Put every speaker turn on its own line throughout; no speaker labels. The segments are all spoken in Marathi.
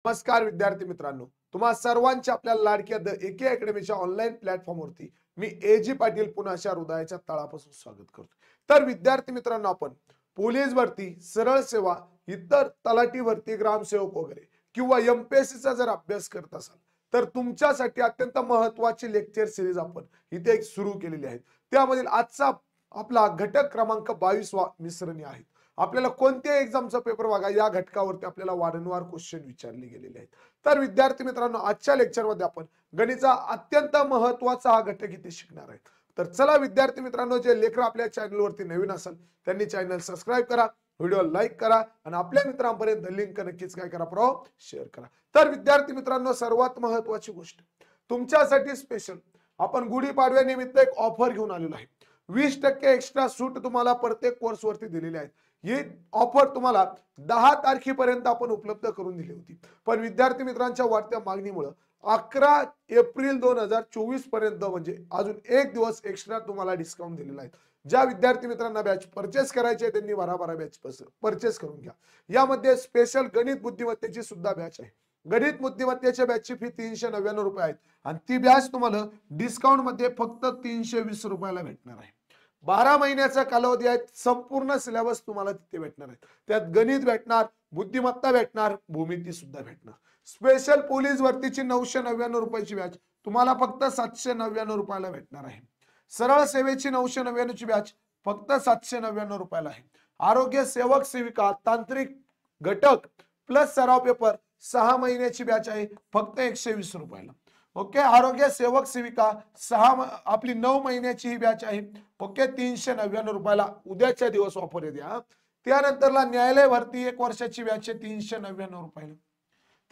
नमस्कार विद्यार्थी मित्रांनो, तुम्हा सर्वांच्या आपल्या लाडक्या द एके अकॅडमीच्या ऑनलाईन प्लॅटफॉर्मवरती मी एजी पाटील पुन्हा अशा हृदयाच्या तळापासून स्वागत करतो। तर विद्यार्थी मित्रांनो, आपण पोलीस भरती, सरळ सेवा, इतर तलाठी भरती, ग्रामसेवक वगैरे किंवा एमपीएससीचा जर अभ्यास करत असाल तर तुमच्यासाठी अत्यंत महत्त्वाची लेक्चर सिरीज आपण इथे एक सुरू केलेली आहे। त्यामधील आजचा आपला घटक क्रमांक 22 मिश्रणी आहे। आपल्याला कोणत्या एक्झामचा पेपर बघा या घटकावरती आपल्याला वारंवार क्वेश्चन विचारले गेलेले आहेत। तर विद्यार्थी मित्रांनो, आजच्या लेक्चरमध्ये आपण गणिताचा अत्यंत महत्त्वाचा हा घटक इथे शिकणार आहे। तर चला विद्यार्थी मित्रांनो, जे लेकर आपल्या चॅनलवरती नवीन असाल त्यांनी चॅनल सबस्क्राइब करा, व्हिडिओ लाईक करा आणि आपल्या मित्रांपर्यंत लिंक नक्कीच काय करा, शेअर करा। तर विद्यार्थी मित्रांनो, सर्वात महत्त्वाची गोष्ट तुमच्यासाठी स्पेशल आपण गुढीपाडव्यानिमित्त एक ऑफर घेऊन आलेलो आहे। 20% एक्स्ट्रा सूट तुम्हाला प्रत्येक कोर्स वरती दिलेली आहे। ही ऑफर तुम्हाला 10 तारखेपर्यंत आपण उपलब्ध करून दिली होती, पण विद्यार्थी मित्रांच्या वाढत्या मागणीमुळे 11 एप्रिल 2024 पर्यंत म्हणजे अजून एक दिवस एक्स्ट्रा तुम्हाला डिस्काउंट दिलेला आहे। ज्या विद्यार्थी मित्रांना बॅच परचेस करायची आहे त्यांनी भराभरा बॅच परचेस करून घ्या। यामध्ये स्पेशल गणित बुद्धिमत्तेची सुद्धा बॅच आहे। गणित बुद्धिमत्तेच्या बॅचची फी 399 रुपये आहे आणि ती बॅच तुम्हाला डिस्काउंट मध्ये फक्त 320 रुपयाला भेटणार आहे। 12 महिन्याचा कालावधी आहे। संपूर्ण सिलेबस तुम्हाला तिथे भेटणार आहे। त्यात गणित भेटणार, बुद्धिमत्ता भेटणार, भूमिती सुद्धा भेटणार। स्पेशल पोलीस भरतीची 999 रुपयाची बॅच तुम्हाला फक्त 799 रुपयाला भेटणार आहे। सरळ सेवेची 999 ची बॅच फक्त 799 रुपयाला आहे। आरोग्य सेवक सेविका तांत्रिक घटक प्लस सराव पेपर 6 महिन्याची बॅच आहे फक्त 120 रुपयाला। ओके, आरोग्य सेवक सेविका 6 आपली 9 महिन्याची ही बॅच आहे ओके 399 रुपयाला। उद्याच्या दिवस ऑफर येते। त्यानंतरला न्यायालय भरती 1 वर्षाची बॅच आहे 399 रुपयाला।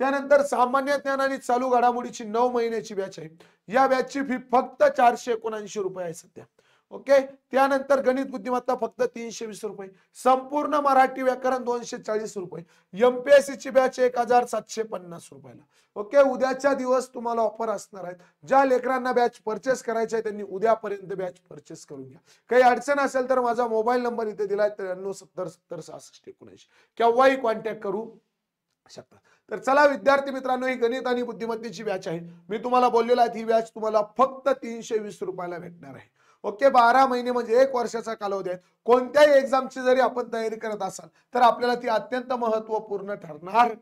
त्यानंतर सामान्य ज्ञान आणि चालू घडामोडीची 9 महिन्याची बॅच आहे। या बॅचची फी फक्त 479 रुपये आहे सध्या। ओके, त्यानंतर गणित बुद्धिमत्ता फक्त 320 रुपये, संपूर्ण मराठी व्याकरण 240 रुपये, एमपीएससी ची बॅच 1750 रुपयाला। ओके, उद्याच्या दिवस तुम्हाला ऑफर असणार आहे। ज्या लेकरांना बॅच परचेस करायची आहे त्यांनी उद्यापर्यंत बॅच परचेस करून घ्या। काही अडचण असेल तर माझा मोबाईल नंबर इथे दिलाय 9370706619 केव्हाही कॉन्टॅक्ट करू शकता। तर चला विद्यार्थी मित्रांनो, ही गणित आणि बुद्धिमत्तेची बॅच आहे। मी तुम्हाला बोललेलो आहे ही बॅच तुम्हाला फक्त 320 रुपयाला भेटणार आहे। ओके, 12 महिने म्हणजे 1 वर्षाचा कालावधी आहे। कोणत्याही एक्झामची जरी आपण तयारी करत असाल तर आपल्याला ती अत्यंत महत्त्वपूर्ण ठरणार आहे।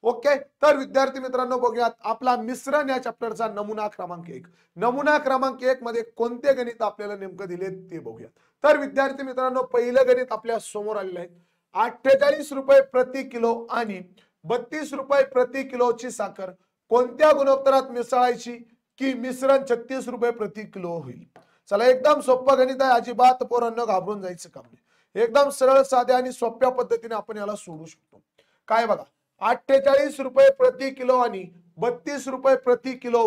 ओके, तर विद्यार्थी मित्रांनो, बघूयात आपला मिश्रण या चॅप्टरचा नमुना क्रमांक 1। नमुना क्रमांक 1 मध्ये कोणते गणित आपल्याला नेमकं दिले ते बघूयात। तर विद्यार्थी मित्रांनो, पहिलं गणित आपल्या समोर आलेलं आहे। 48 रुपये प्रति किलो आणि 32 रुपये प्रति किलोची साखर कोणत्या गुणोत्तरात मिसळायची की मिश्रण 36 रुपये प्रति किलो होईल। चला, एकदम सोपं गणित आहे, अजिबात पोरांनो घाबरून जायचं काम नाही। एकदम सरळ साध्या आणि सोप्या पद्धतीने आपण याला सोडवू शकतो। काय बघा, 48 रुपये प्रति किलो आणि 32 रुपये प्रति किलो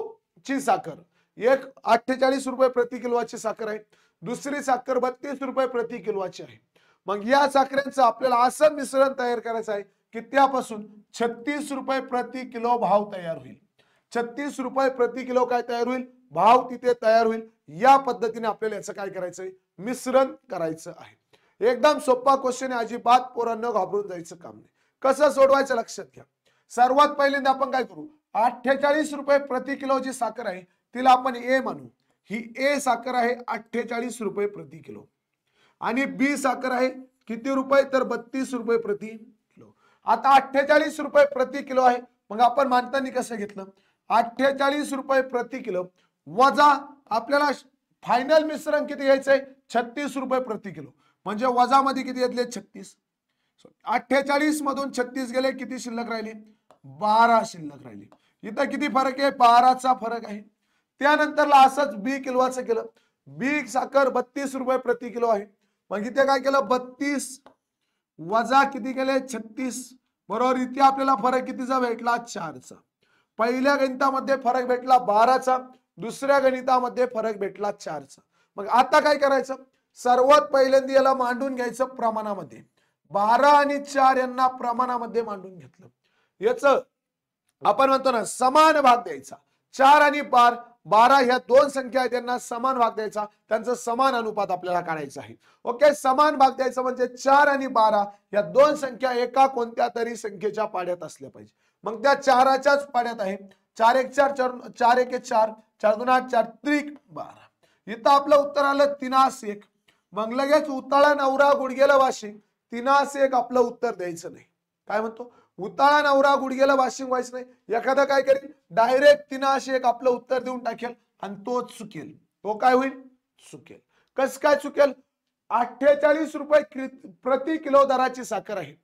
ची साखर, एक 48 रुपये प्रति किलोची साखर आहे, दुसरी साखर 32 रुपये प्रति किलोची आहे। मग या साखरेंचं आपल्याला असं मिश्रण तयार करायचं आहे की त्यापासून 36 रुपये प्रति किलो भाव तयार होईल। 36 रुपये प्रति किलो काय तयार होईल, भाव तिथे तयार होईल। या पद्धतीने आपल्याला याचं काय करायचंय, मिश्रण करायचं आहे। एकदम सोपा क्वेश्चन आहे, अजिबात पोरांनो घाबरून जायचं काम नाही। कसं सोडवायचं लक्षात घ्या। सर्वात पहिल्यांदा आपण काय करू, 48 रुपये प्रति किलो जी साखर आहे तिला आपण ए मानू। ही ए साखर आहे 48 रुपये प्रति किलो आणि बी साखर आहे किती रुपये तर 32 रुपये प्रति किलो। आता 48 रुपये प्रति किलो आहे, मग आपण मानताना कसं घेतलं, 48 रुपये प्रति किलो वजा आपल्याला फायनल मिश्रण किती घ्यायचंय 36 रुपये प्रति किलो, म्हणजे वजा मध्ये किती घेतले 36। 48 मधून 36 गेले, किती शिल्लक राहिले 12 शिल्लक राहिले। इथं किती फरक आहे, 12 चा फरक आहे। त्यानंतरला असंच बी किलोचं केलं, बी साखर 32 रुपये प्रति किलो आहे, मग इथे काय केलं 32 वजा किती केले 36, बरोबर। इथे आपल्याला फरक कितीचा भेटला 4 चा। पहिल्या गणितामध्ये फरक भेटला 12 चा, दुसऱ्या गणितामध्ये फरक भेटला 4 चा। मग आता काय करायचं, सर्वात पहिल्यांदा याला मांडून घ्यायचं प्रमाणामध्ये। 12 आणि 4 यांना प्रमाणामध्ये मांडून घेतलं, याचं आपण म्हणतो ना समान भाग द्यायचा। 4 आणि 12 ह्या दोन संख्या आहेत, त्यांना समान भाग द्यायचा, त्यांचा समान अनुपात आपल्याला काढायचा आहे। ओके, समान भाग द्यायचा म्हणजे 4 आणि 12 या दोन संख्या एका कोणत्या तरी संख्येच्या पाड्यात असल्या पाहिजे। मग त्या चाराच्याच पाड्यात आहे. 4 1 4 4 1 4 4 2 8 4 त्रिक 12. इथं आपलं उत्तर आलं 3 मग लगेच उताळा नवरा गुडघेला वाशिंग 3 आपलं उत्तर द्यायचं नाही. काय म्हणतो? उताळा नवरा गुडघेला वाशिंग व्हायचं नाही. एखादा काय करेल डायरेक्ट 3 आपलं उत्तर देऊन टाकेल आणि तोच चुकेल. तो काय होईल? चुकेल. कस काय चुकेल? 48 रुपये प्रति किलो दराची साखर आहे.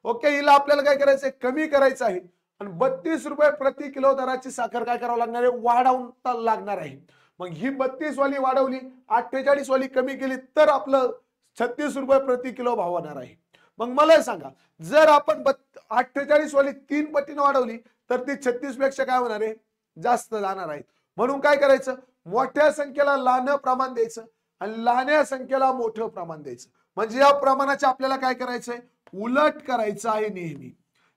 ओके, हिला आपल्याला काय करायचंय? कमी करायचं आहे. आणि 32 रुपये प्रति किलो दराची साखर काय करावं लागणार आहे? वाढवता लागणार आहे. मग ही 32 वाली वाढवली, 48 वाली कमी केली तर आपलं 36 रुपये प्रति किलो भाव होणार आहे. मग मला सांगा, जर आपण 48 वाली 3 पटीने वाढवली तर ती 36 पेक्षा काय होणार आहे? जास्त जाणार आहे. म्हणून काय करायचं? मोठ्या संख्येला लहान प्रमाण द्यायचं आणि लहान्या संख्येला मोठं प्रमाण द्यायचं. म्हणजे या प्रमाणाचे आपल्याला काय करायचंय? उलट करायचं आहे नेहमी.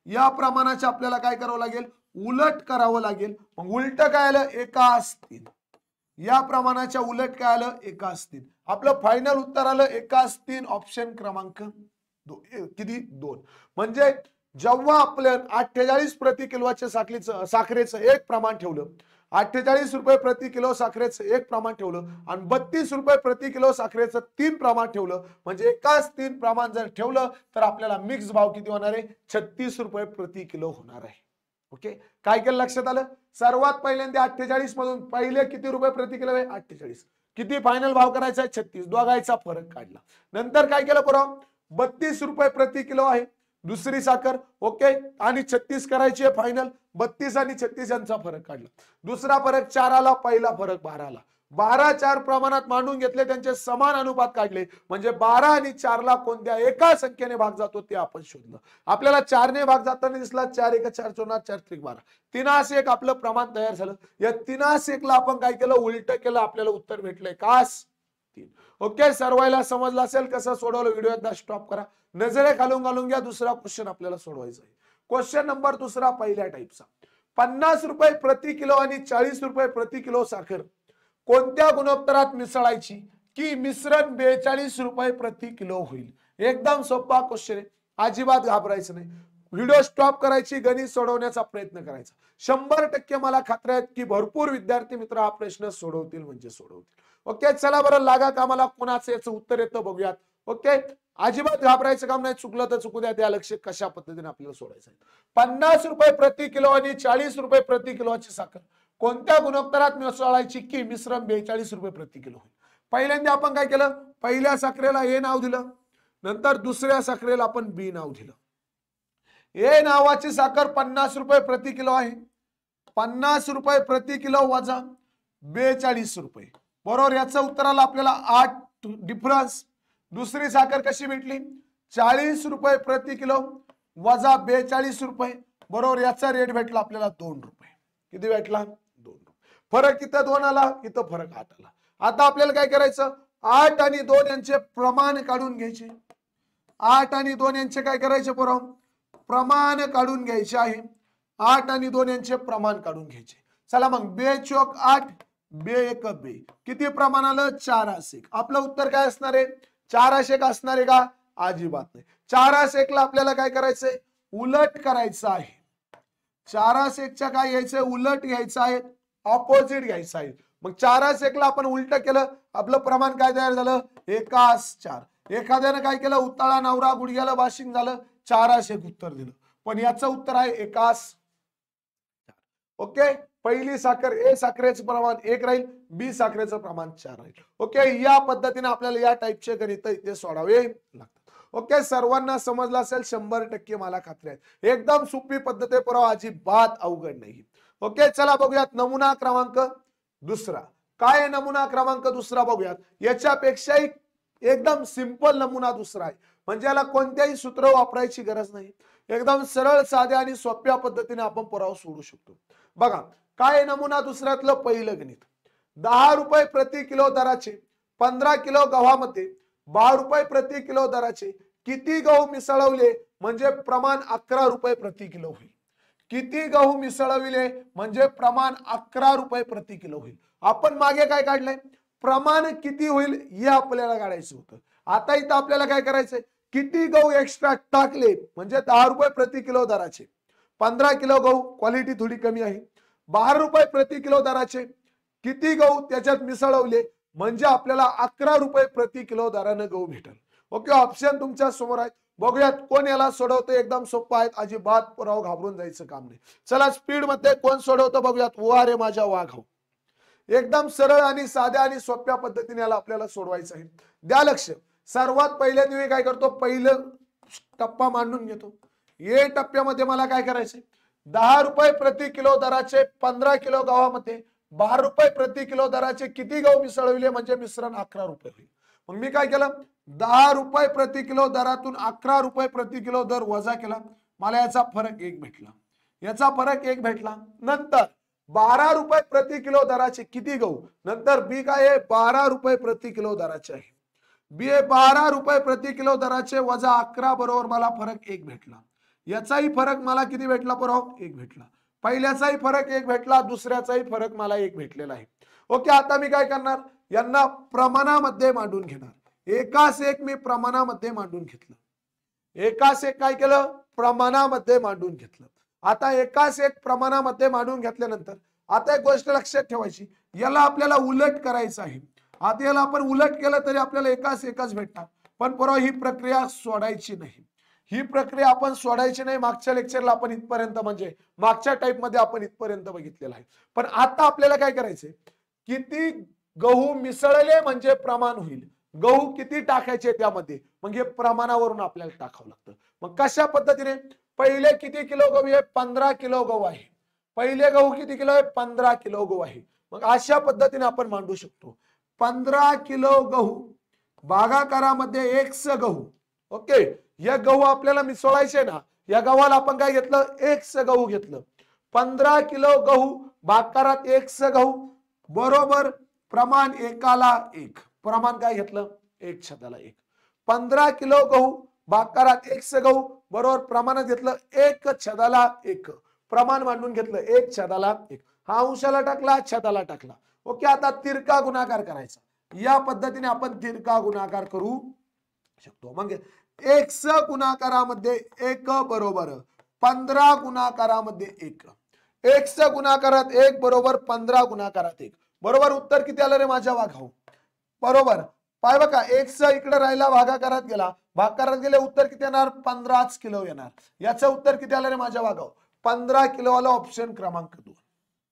या प्रमाणाचे आपल्याला काय करावं लागेल? उलट करावं लागेल. मग उलट काय आलं? 1:3. या प्रमाणाच्या उलट काय आलं? 1:3. आपलं फायनल उत्तर आलं 1:3 ऑप्शन क्रमांक किती? 2. म्हणजे जेव्हा आपल्या 48 प्रति किलोच्या साखरेचं एक प्रमाण ठेवलं, 48 रुपये प्रति किलो साखरेचं एक प्रमाण ठेवलं आणि 32 रुपये प्रति किलो साखरेचं 3 प्रमाण ठेवलं, म्हणजे 1:3 प्रमाण जर ठेवलं तर आपल्याला मिक्स भाव किती होणार आहे? 36 रुपये प्रति किलो होणार आहे. ओके, काय केलं? लक्षात आलं? सर्वात पहिल्यांदा 48 मधून पहिले किती रुपये प्रति किलो आहे? 48. किती फायनल भाव करायचा आहे? 36. दोघांचा फरक काढला. नंतर काय केलं? बरोबर 32 रुपये प्रति किलो आहे दुसरी साखर. ओके, आणि 36 करायची आहे फायनल. 32 आणि 36 यांचा फरक काढला. दुसरा फरक 4 आला, पहिला फरक 12 आला. 12 4 प्रमाणात मांडून घेतले, त्यांचे समान अनुपात काढले. म्हणजे 12 आणि 4 ला कोणत्या एका संख्येने भाग जातो ते आपण शोधलं. आपल्याला 4 ने भाग जाताना दिसला. 4 1 4 4 4 3 12. 3:1 आपलं प्रमाण तयार झालं. या 3:1 ला आपण काय केलं? उलट केलं. आपल्याला उत्तर भेटलंय 1:3. ओके, सर्वायला समजलं असेल कसं सोडवलं? व्हिडिओ एकदा स्टॉप करा, नजरे घालून घ्या. दुसरा क्वेश्चन आपल्याला सोडवायचा आहे. क्वेश्चन नंबर दुसरा पहिल्या टाईपचा. 50 रुपये प्रति किलो आणि 40 रुपये प्रति किलो साखर कोणत्या गुणोत्तरात मिसळायची की मिश्रण 42 रुपये प्रति किलो होईल? एकदम सोपा क्वेश्चन आहे. अजिबात घाबरायचं नाही. व्हिडिओ स्टॉप करायची, गणित सोडवण्याचा प्रयत्न करायचा. 100% मला खात्री आहे की भरपूर विद्यार्थी मित्र हा प्रश्न सोडवतील म्हणजे सोडवतील. ओके, चला बरं लागा कामाला. कोणाचं याचं उत्तर येतं बघूयात. ओके, अजिबात घाबरायचं काम नाही. चुकलं तर चुकू द्या. त्या लक्ष कशा पद्धतीने आपल्याला सोडायचं आहे. 50 रुपये प्रति किलो आणि 40 रुपये प्रति किलोची साखर कोणत्या गुणोत्तरात मिसळायची की मिश्रण 42 रुपये प्रति किलो होईल? पहिल्यांदा आपण काय केलं? पहिल्या साखरेला ए नाव दिलं, नंतर दुसऱ्या साखरेला आपण बी नाव दिलं. ए नावाची साखर 50 रुपये प्रति किलो आहे. 50 रुपये प्रति किलो वजा 42 रुपये, बरोबर. याचं उत्तर आलं आपल्याला 8 डिफरन्स. दुसरी साखर कशी भेटली? 40 रुपये प्रति किलो वजा 42 रुपये, बरोबर. याचा रेट भेटला आपल्याला 2 रुपये. किती भेटला? 2 रुपये. फरक इथं 2 आला, इथं फरक 8 आला. आता आपल्याला काय करायचं? 8 आणि 2 यांचे प्रमाण काढून घ्यायचे. 8 आणि 2 यांचे काय करायचे? बरोबर प्रमाण काढून घ्यायचे आहे. 8 आणि 2 यांचे प्रमाण काढून घ्यायचे. चला मग 2 चौक 8, 2 1 2. किती प्रमाण आलं? 4:1. आपलं उत्तर काय असणार आहे? 4:1 असणार आहे का? अजिबात नाही. 4:1 ला आपल्याला काय करायचंय? उलट करायचं आहे. 4:1 च्या काय घ्यायचंय? उलट घ्यायचं आहे, ऑपोजिट घ्यायचं आहे. मग 4:1 ला आपण उलट केलं, आपलं प्रमाण काय तयार झालं? 1:4. एखाद्याने काय केलं? उताळा नवरा गुडघ्याला वाशिंग झालं, 4:1 उत्तर दिलं. पण याचं उत्तर आहे 1:4. ओके, पहिली साखर ए साखरेचं प्रमाण 1 राहील, बी साखरेचं प्रमाण 4 राहील. ओके, या पद्धतीने आपल्याला या टाईपचे गणित इथे सोडावे लागतात. ओके, सर्वांना समजलं असेल 100% मला खात्री आहे. एकदम सोपी पद्धत आहे, परवा अजिबात अवघड नाही. ओके, चला बघूयात नमुना क्रमांक दुसरा. काय आहे नमुना क्रमांक दुसरा? बघूयात. याच्यापेक्षाही एकदम सिंपल नमुना दुसरा आहे. म्हणजे याला कोणत्याही सूत्र वापरायची गरज नाही. एकदम सरळ साध्या आणि सोप्या पद्धतीने आपण पुरावा सोडू शकतो. बघा काय नमुना दुसऱ्यातलं पहिलं गणित. 10 रुपये प्रति किलो दराचे 15 किलो गव्हामध्ये 12 रुपये प्रति किलो दराचे किती गहू मिसळवले म्हणजे प्रमाण 11 रुपये प्रति किलो होईल? किती गहू मिसळविले म्हणजे प्रमाण 11 रुपये प्रति किलो होईल. आपण मागे काय काढलंय? प्रमाण किती होईल हे आपल्याला काढायचं होतं. आता इथं आपल्याला काय करायचंय? किती गहू एक्स्ट्रा टाकले म्हणजे 10 रुपये प्रति किलो दराचे 15 किलो गहू, क्वालिटी थोडी कमी आहे. 12 रुपये प्रति किलो दराचे किती गहू त्याच्यात मिसळवले म्हणजे आपल्याला 11 रुपये प्रति किलो दराने गहू भेटेल. ओके, ऑप्शन तुमच्या समोर आहेत. बघूयात कोण याला सोडवतं. एकदम सोपं आहेत, अजिबात पुराव घाबरून जायचं काम नाही. चला स्पीड मध्ये कोण सोडवतं बघूयात. वा रे माझ्या वाघ हो. एकदम सरळ आणि साध्या आणि सोप्या पद्धतीने याला आपल्याला सोडवायचं आहे. द्या लक्ष. सर्वात पहिले मी काय करतो, पहिलं टप्पा मांडून घेतो. या टप्प्यामध्ये मला काय करायचंय, 10 रुपये प्रति किलो दराचे 15 किलो गव्हामध्ये 12 रुपये प्रति किलो दराचे किती गहू मिसळविले म्हणजे मिश्रण 11 रुपये होईल. मग मी काय केलं, 10 रुपये प्रति किलो दरातून 11 रुपये प्रति किलो दर वजा केला. मला याचा फरक 1 भेटला. याचा फरक 1 भेटला. नंतर 12 रुपये प्रति किलो दराचे किती गहू, नंतर बी काय आहे 12 रुपये प्रति किलो दराचे आहे. बी आहे 12 रुपये प्रति किलो दराचे वजा 11 बरोबर मला फरक 1 भेटला. याचाही फरक मला किती भेटला बरोबर 1 भेटला. पहिल्याचाही फरक 1 भेटला, दुसऱ्याचाही फरक मला 1 भेटलेला आहे. ओके, आता मी काय करणार, यांना प्रमाणामध्ये मांडून घेणार. एकास एक मी प्रमाणामध्ये मांडून घेतलं. एकास एक काय केलं, प्रमाणामध्ये मांडून घेतलं. आता एकास एक प्रमाणामध्ये मांडून घेतल्यानंतर आता एक गोष्ट लक्षात ठेवायची, याला आपल्याला उलट करायचं आहे. आता याला आपण उलट केलं तरी आपल्याला एकास एकच भेटणार, पण बरोबर ही प्रक्रिया सोडायची नाही. ही प्रक्रिया आपण सोडायची नाही. मागच्या लेक्चरला आपण इथपर्यंत म्हणजे मागच्या टाइप मध्ये आपण इथपर्यंत बघितलेलं आहे. पण आता आपल्याला काय करायचंय, किती गहू मिसळले म्हणजे प्रमाण होईल. गहू किती टाकायचे त्यामध्ये, मग हे प्रमाणावरून आपल्याला टाकावं लागतं. मग कशा पद्धतीने, पहिले किती किलो गहू आहे 15 किलो गहू आहे. पहिले गहू किती किलो आहे 15 किलो गहू आहे. मग अशा पद्धतीने आपण मांडू शकतो. 15 किलो गहू भागाकारामध्ये 1 गहू. ओके, या गहू आपल्याला मिसळायचे ना, या गव्हाला आपण काय घेतलं 1 गहू घेतलं. 15 किलो गहू भागाकारात 1 गहू बरोबर प्रमाण 1:1. प्रमाण काय घेतलं 1:1. 15 किलो गहू भागाकारात 1 गहू बरोबर प्रमाणात घेतलं 1:1. प्रमाण मांडून घेतलं 1:1. हा अंशाला टाकला, छेदाला टाकला. ओके, आता तिरका गुणाकार करायचा. या पद्धतीने आपण तिरका गुणाकार करू शकतो. मग 1 गुणाकारामध्ये 1 बरोबर 15 गुणाकारामध्ये 1. 1 गुणाकारात 1 बरोबर 15 गुणाकारात 1 बरोबर उत्तर किती आलं रे माझ्या वाघाव बरोबर. पाय बघा 1 इकडे राहिला, भागाकारात गेला, भागाकारात गेले, उत्तर किती येणार 15 किलो येणार. याचं उत्तर किती आलं रे माझ्या वाघाव 15 किलो आलं. ऑप्शन क्रमांक 2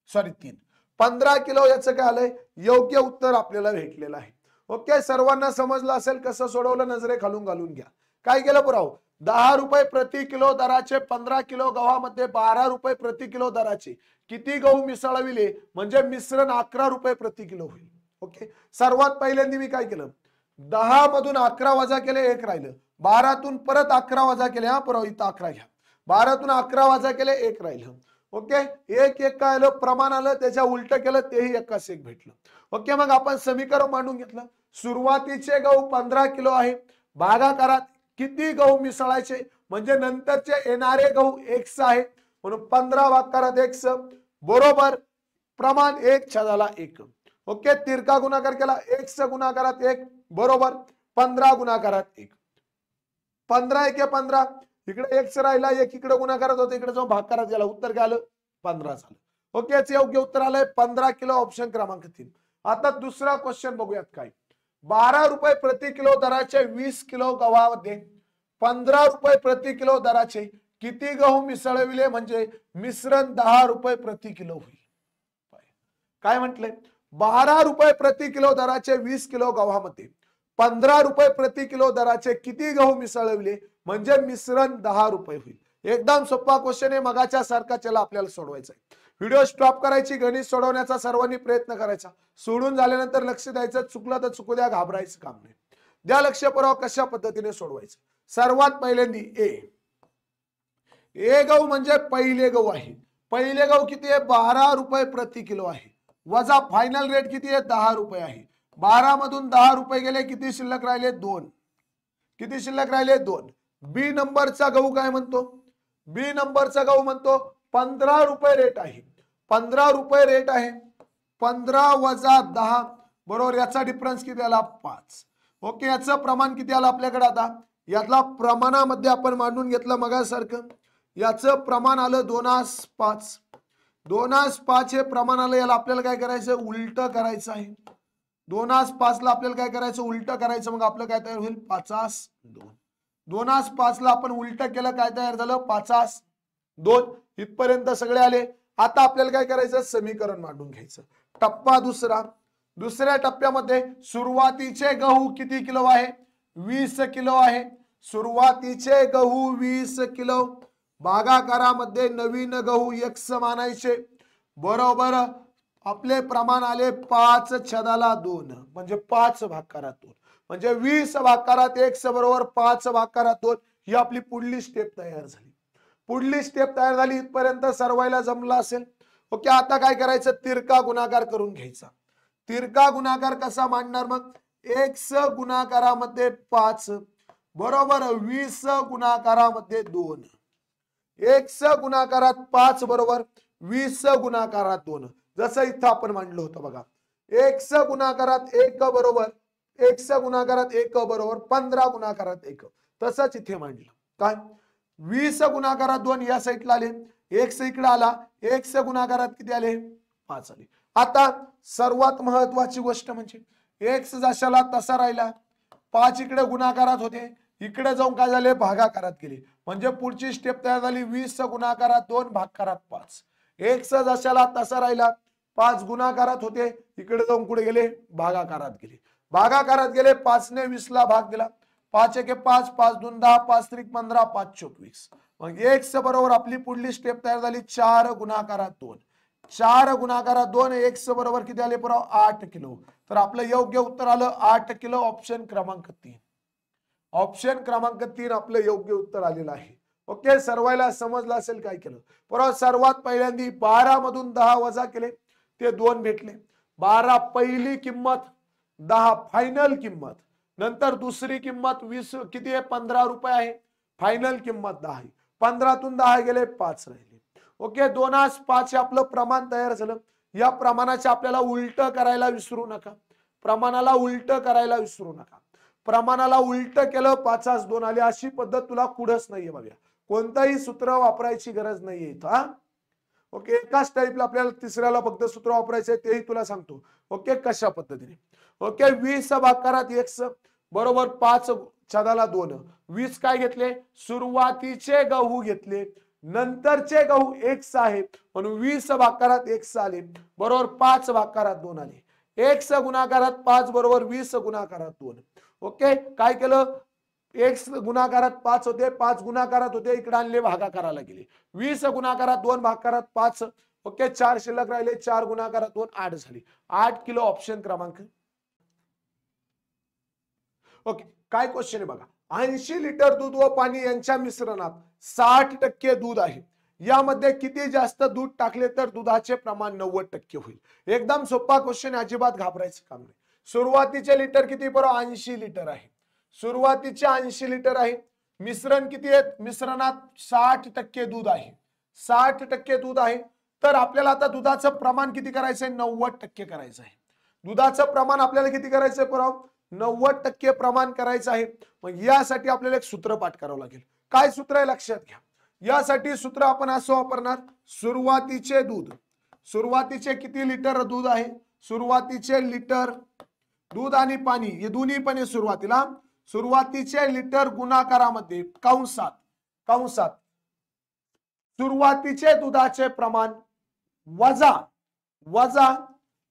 सॉरी 3 15 किलो याचं काय आलंय योग्य उत्तर आपल्याला भेटलेलं आहे. ओके, सर्वांना समजलं असेल कसं सोडवलं, नजरे खालून घालून घ्या. काय केलं पुराव, 10 रुपये प्रति किलो दराचे 15 किलो गव्हामध्ये 12 रुपये प्रति किलो दराचे किती गहू मिसळविले म्हणजे मिश्रण 11 रुपये प्रति किलो होईल. ओके, सर्वात पहिल्यांदा मी काय केलं, 10 मधून 11 वजा केले, 1 राहिलं. 12तून परत 11 वजा केले. हा पुराव इथं 11 घ्या. 12तून 11 वजा केले, 1 राहिलं. ओके, 1 काय आलं प्रमाण आलं, त्याच्या उलट केलं तेही 1:1 भेटलं. ओके, मग आपण समीकरण मांडून घेतलं. सुरुवातीचे गहू 15 किलो आहे, भागाकारात किती गहू मिसळायचे म्हणजे नंतरचे येणारे गहू 1 आहे म्हणून 15 भागाकारात 1 बरोबर प्रमाण 1:1. ओके, तिरका गुणाकार केला 1 गुणाकारात 1 बरोबर 15 गुणाकारात 1. 15 1 15, इकडे 1 राहिला, 1 इकडे गुणाकारात होता, इकडे जाऊन भागाकारात गेला, उत्तर काय आलं 15 झालं. ओके, याचं योग्य उत्तर आलंय 15 किलो. ऑप्शन क्रमांक 3. आता दुसरा क्वेश्चन बघूयात काय. 12 रुपये प्रति किलो दराचे 20 किलो गव्हामध्ये 15 रुपये प्रति किलो दराचे किती गहू मिसळविले म्हणजे मिश्रण 10 रुपये प्रति किलो होईल. काय म्हटले, 12 रुपये प्रति किलो दराचे 20 किलो गव्हामध्ये 15 रुपये प्रति किलो दराचे किती गहू मिसळविले म्हणजे मिश्रण 10 रुपये होईल. एकदम सोपा क्वेश्चन आहे, मगाच्या सारखा चला आपल्याला सोडवायचा आहे. व्हिडिओ स्टॉप करायची, गणित सोडवण्याचा सर्वांनी प्रयत्न करायचा. सोडून झाल्यानंतर लक्ष द्यायचं, चुकलं तर चुकू द्या, घाबरायचं काम नाही. द्या लक्ष पुरावा कशा पद्धतीने सोडवायचं. सर्वात पहिल्यांदा ए गहू म्हणजे पहिले गहू आहे. पहिले गहू किती आहे 12 रुपये प्रति किलो आहे, वजा फायनल रेट किती आहे 10 रुपये आहे. 12 मधून 10 रुपये गेले, किती शिल्लक राहिले 2. किती शिल्लक राहिले 2. बी नंबरचा गहू काय म्हणतो, बी नंबरचा गहू म्हणतो 15 रुपये रेट आहे. 15 रुपये रेट आहे. 15 वजा 10 बरोबर याचा डिफरन्स किती आला 5. ओके, याचं प्रमाण किती आलं आपल्याकडे. आता यातला प्रमाणामध्ये आपण मांडून घेतलं मगासारखं. याचं प्रमाण आलं 2:5. 2:5 हे प्रमाण आलं, याला आपल्याला काय करायचं, उलट करायचं आहे. 2:5 ला आपल्याला काय करायचं, उलट करायचं. मग आपलं काय तयार होईल, 5:2. 2:5 ला आपण उलट केलं, काय तयार झालं, 5:2. इथपर्यंत सगळे आले. आता आपल्याला काय करायचं, समीकरण मांडून घ्यायचं. टप्पा दुसरा. दुसऱ्या टप्प्यामध्ये सुरुवातीचे गहू किती किलो आहे, 20 किलो आहे. सुरुवातीचे गहू 20 किलो. भागाकारामध्ये नवीन गहू x मानायचे. बरोबर आपले प्रमाण आले 5/2, म्हणजे 5 भागाकारात 2, म्हणजे 20 भागाकारात x बरोबर 5 भागाकारात 2. ही आपली पुढली स्टेप तयार झाली. पुढली स्टेप तयार झाली, इथपर्यंत सर्वायला जमला असेल. ओके, आता काय करायचं, तिरका गुणाकार करून घ्यायचा. तिरका गुणाकार कसा मांडणार, मग x गुणाकारामध्ये 5 बरोबर 20 गुणाकारामध्ये 2. x गुणाकारात 5 बरोबर 20 गुणाकारात 2. जसं इथं आपण मांडलं होतं बघा, x गुणाकारात 1 बरोबर x गुणाकारात 1 बरोबर 15 गुणाकारात 1. तसंच इथे मांडलं. काय 20 गुणाकारात 2 या साईडला आले, x इकडे आला, x गुणाकारात किती आले, 5 आले. आता सर्वात महत्वाची गोष्ट म्हणजे x जशाला तसा राहिला, 5 इकडे गुणाकारात होते, इकडे जाऊन काय झाले, भागाकारात गेले. म्हणजे पुढची स्टेप तयार झाली, 20 गुणाकारात 2 भागाकारात 5. x जशाला तसा राहिला, 5 गुणाकारात होते, इकडे जाऊन कुठे गेले, भागाकारात गेले. भागाकारात गेले, 5 ने 20 ला भाग दिला, 5 1 5, 5 2 10, 5 3 15, 5 24. मग x बरोबर आपली पुढली स्टेप तयार झाली, 4 गुणाकारात 2. 4 गुणाकारात 2, x बरोबर किती आले पुराव, 8 किलो. तर आपलं योग्य उत्तर आलं 8 किलो. ऑप्शन क्रमांक 3. ऑप्शन क्रमांक 3 आपलं योग्य उत्तर आलेलं आहे. ओके, सर्वायला समजलं असेल काय केलं. पुराव सर्वात पहिल्यांदा 12 मधून 10 वजा केले, ते 2 भेटले. 12 पहिली किंमत, 10 फायनल किंमत. नंतर दुसरी किंमत 20 किती आहे, 15 रुपये आहे. फायनल किंमत 10 आहे. 15 तून 10 गेले, 5 राहिले. ओके, 2:5 हे आपलं प्रमाण तयार झालं. या प्रमाणाचे आपल्याला उलट करायला विसरू नका. प्रमाणाला उलट करायला विसरू नका. प्रमाणाला उलट केलं, 5:2 आले. अशी पद्धत तुला कुठंच नाहीये बघा. कोणताही सूत्र वापरायची गरज नाहीये इथं. हा ओके, एकाच टाईपला आपल्याला तिसऱ्याला फक्त सूत्र वापरायचंय, तेही तुला सांगतो. ओके, कशा पद्धतीने. ओके, 20 भागाकारात x बरोबर 5/2. 20 काय घेतले, सुरुवातीचे गहू घेतले, नंतरचे गहू x आहे, म्हणून 20 भागाकारात x आले बरोबर 5 भागाकारात 2 आले. x गुणाकारात 5 बरोबर 20 गुणाकारात 2. ओके, काय केलं, x गुणाकारात 5 होते, 5 गुणाकारात होते, इकडे आणले, भागाकाराला गेले. 20 गुणाकारात 2 भागाकारात 5. ओके, 4 शिल्लक राहिले, 4 गुणाकारात 2 8 झाली. 8 किलो. ऑप्शन क्रमांक. ओके, काय क्वेश्चन आहे बघा. 80 लिटर दूध व पाणी यांच्या मिश्रणात 60% दूध आहे. यामध्ये किती जास्त दूध टाकले तर दुधाचे प्रमाण 90% होईल. एकदम सोपा क्वेश्चन, अजिबात घाबरायचं काम नाही. सुरुवातीचे लिटर किती बरोबर 80 लिटर आहे. सुरुवातीचे 80 लिटर आहे. मिश्रण किती आहे, मिश्रणात 60% दूध आहे. 60% दूध आहे, तर आपल्याला आता दुधाचं प्रमाण किती करायचंय, 90% करायचं आहे. दुधाचं प्रमाण आपल्याला किती करायचंय पुराव, 90% प्रमाण करायचं आहे. मग यासाठी आपल्याला एक सूत्र पाठ करावं लागेल. काय सूत्र आहे लक्षात घ्या. यासाठी सूत्र आपण असं वापरणार, सुरुवातीचे दूध. सुरुवातीचे किती लिटर दूध आहे, सुरुवातीचे लिटर दूध आणि पाणी हे दोन्ही पण आहे सुरुवातीला. सुरुवातीचे लिटर गुणाकारामध्ये कंसात सुरुवातीचे दुधाचे प्रमाण वजा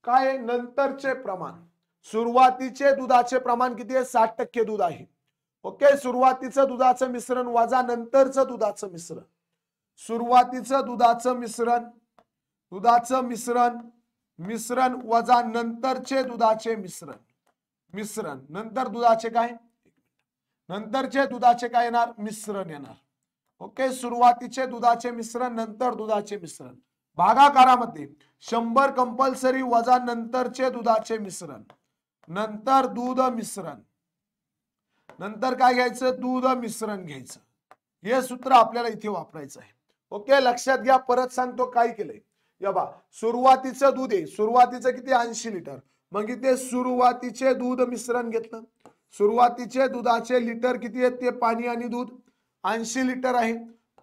काय, नंतरचे प्रमाण. सुरुवातीचे दुधाचे प्रमाण किती आहे, 60% दूध आहे. ओके, सुरुवातीचं दुधाचं मिश्रण वजा नंतरचं दुधाचं मिश्रण. सुरुवातीचं दुधाचं मिश्रण वजा नंतरचे दुधाचे मिश्रण. नंतर दुधाचे काय, नंतरचे दुधाचे काय येणार, मिश्रण येणार. ओके, सुरुवातीचे दुधाचे मिश्रण, नंतर दुधाचे मिश्रण. भागाकारामध्ये 100 कंपल्सरी वजा नंतरचे दुधाचे मिश्रण, नंतर दूध मिश्रण. नंतर काय घ्यायचं, दूध मिश्रण घ्यायचं. हे सूत्र आपल्याला इथे वापरायचं आहे. ओके, लक्षात घ्या. परत सांगतो काय केलंय. या बा, सुरुवातीचं दूध आहे, सुरुवातीचं किती 80 लिटर. मग इथे सुरुवातीचे दूध मिश्रण घेतलं. सुरुवातीचे दुधाचे लिटर किती आहेत, ते पाणी आणि दूध 80 लिटर आहे.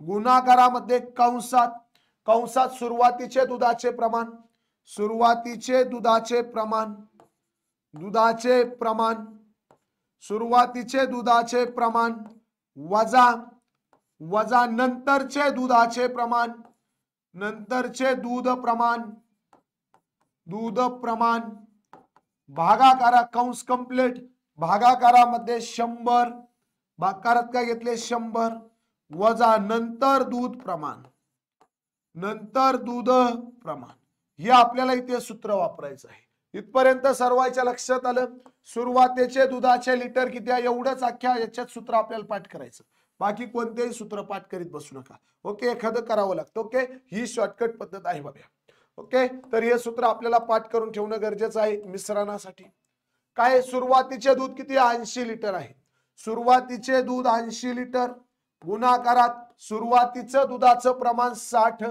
गुणाकारामध्ये कंसात, कंसात सुरुवातीचे दुधाचे प्रमाण, सुरुवातीचे दुधाचे प्रमाण, दुधाचे प्रमाण, सुरुवातीचे दुधाचे प्रमाण वजा, वजा नंतरचे दुधाचे प्रमाण, नंतरचे दूध प्रमाण, दूध प्रमाण, भागाकारा कंस कंप्लीट, भागाकारामध्ये 100, भागाकारात काय घेतले 100 वजा नंतर दूध प्रमाण, नंतर दूध प्रमाण, हे आपल्याला इथे सूत्र वापरायचं आहे. इथपर्यंत सर्वांच्या लक्षात आलं. सुरुवातीचे दुधाचे लिटर किती आहे एवढंच अख्ख्या याच्यात सूत्र आपल्याला पाठ करायचं, बाकी कोणतेही सूत्र पाठ करीत बसू नका. ओके, एखादं करावं लागतं. ओके, ही शॉर्टकट पद्धत आहे बाबा. ओके, तर हे सूत्र आपल्याला पाठ करून ठेवणं गरजेचं आहे मिश्रणासाठी. काय सुरुवातीचे दूध किती 80 लिटर आहे. सुरुवातीचे दूध 80 लिटर गुणाकारात सुरुवातीचं दुधाचं प्रमाण 60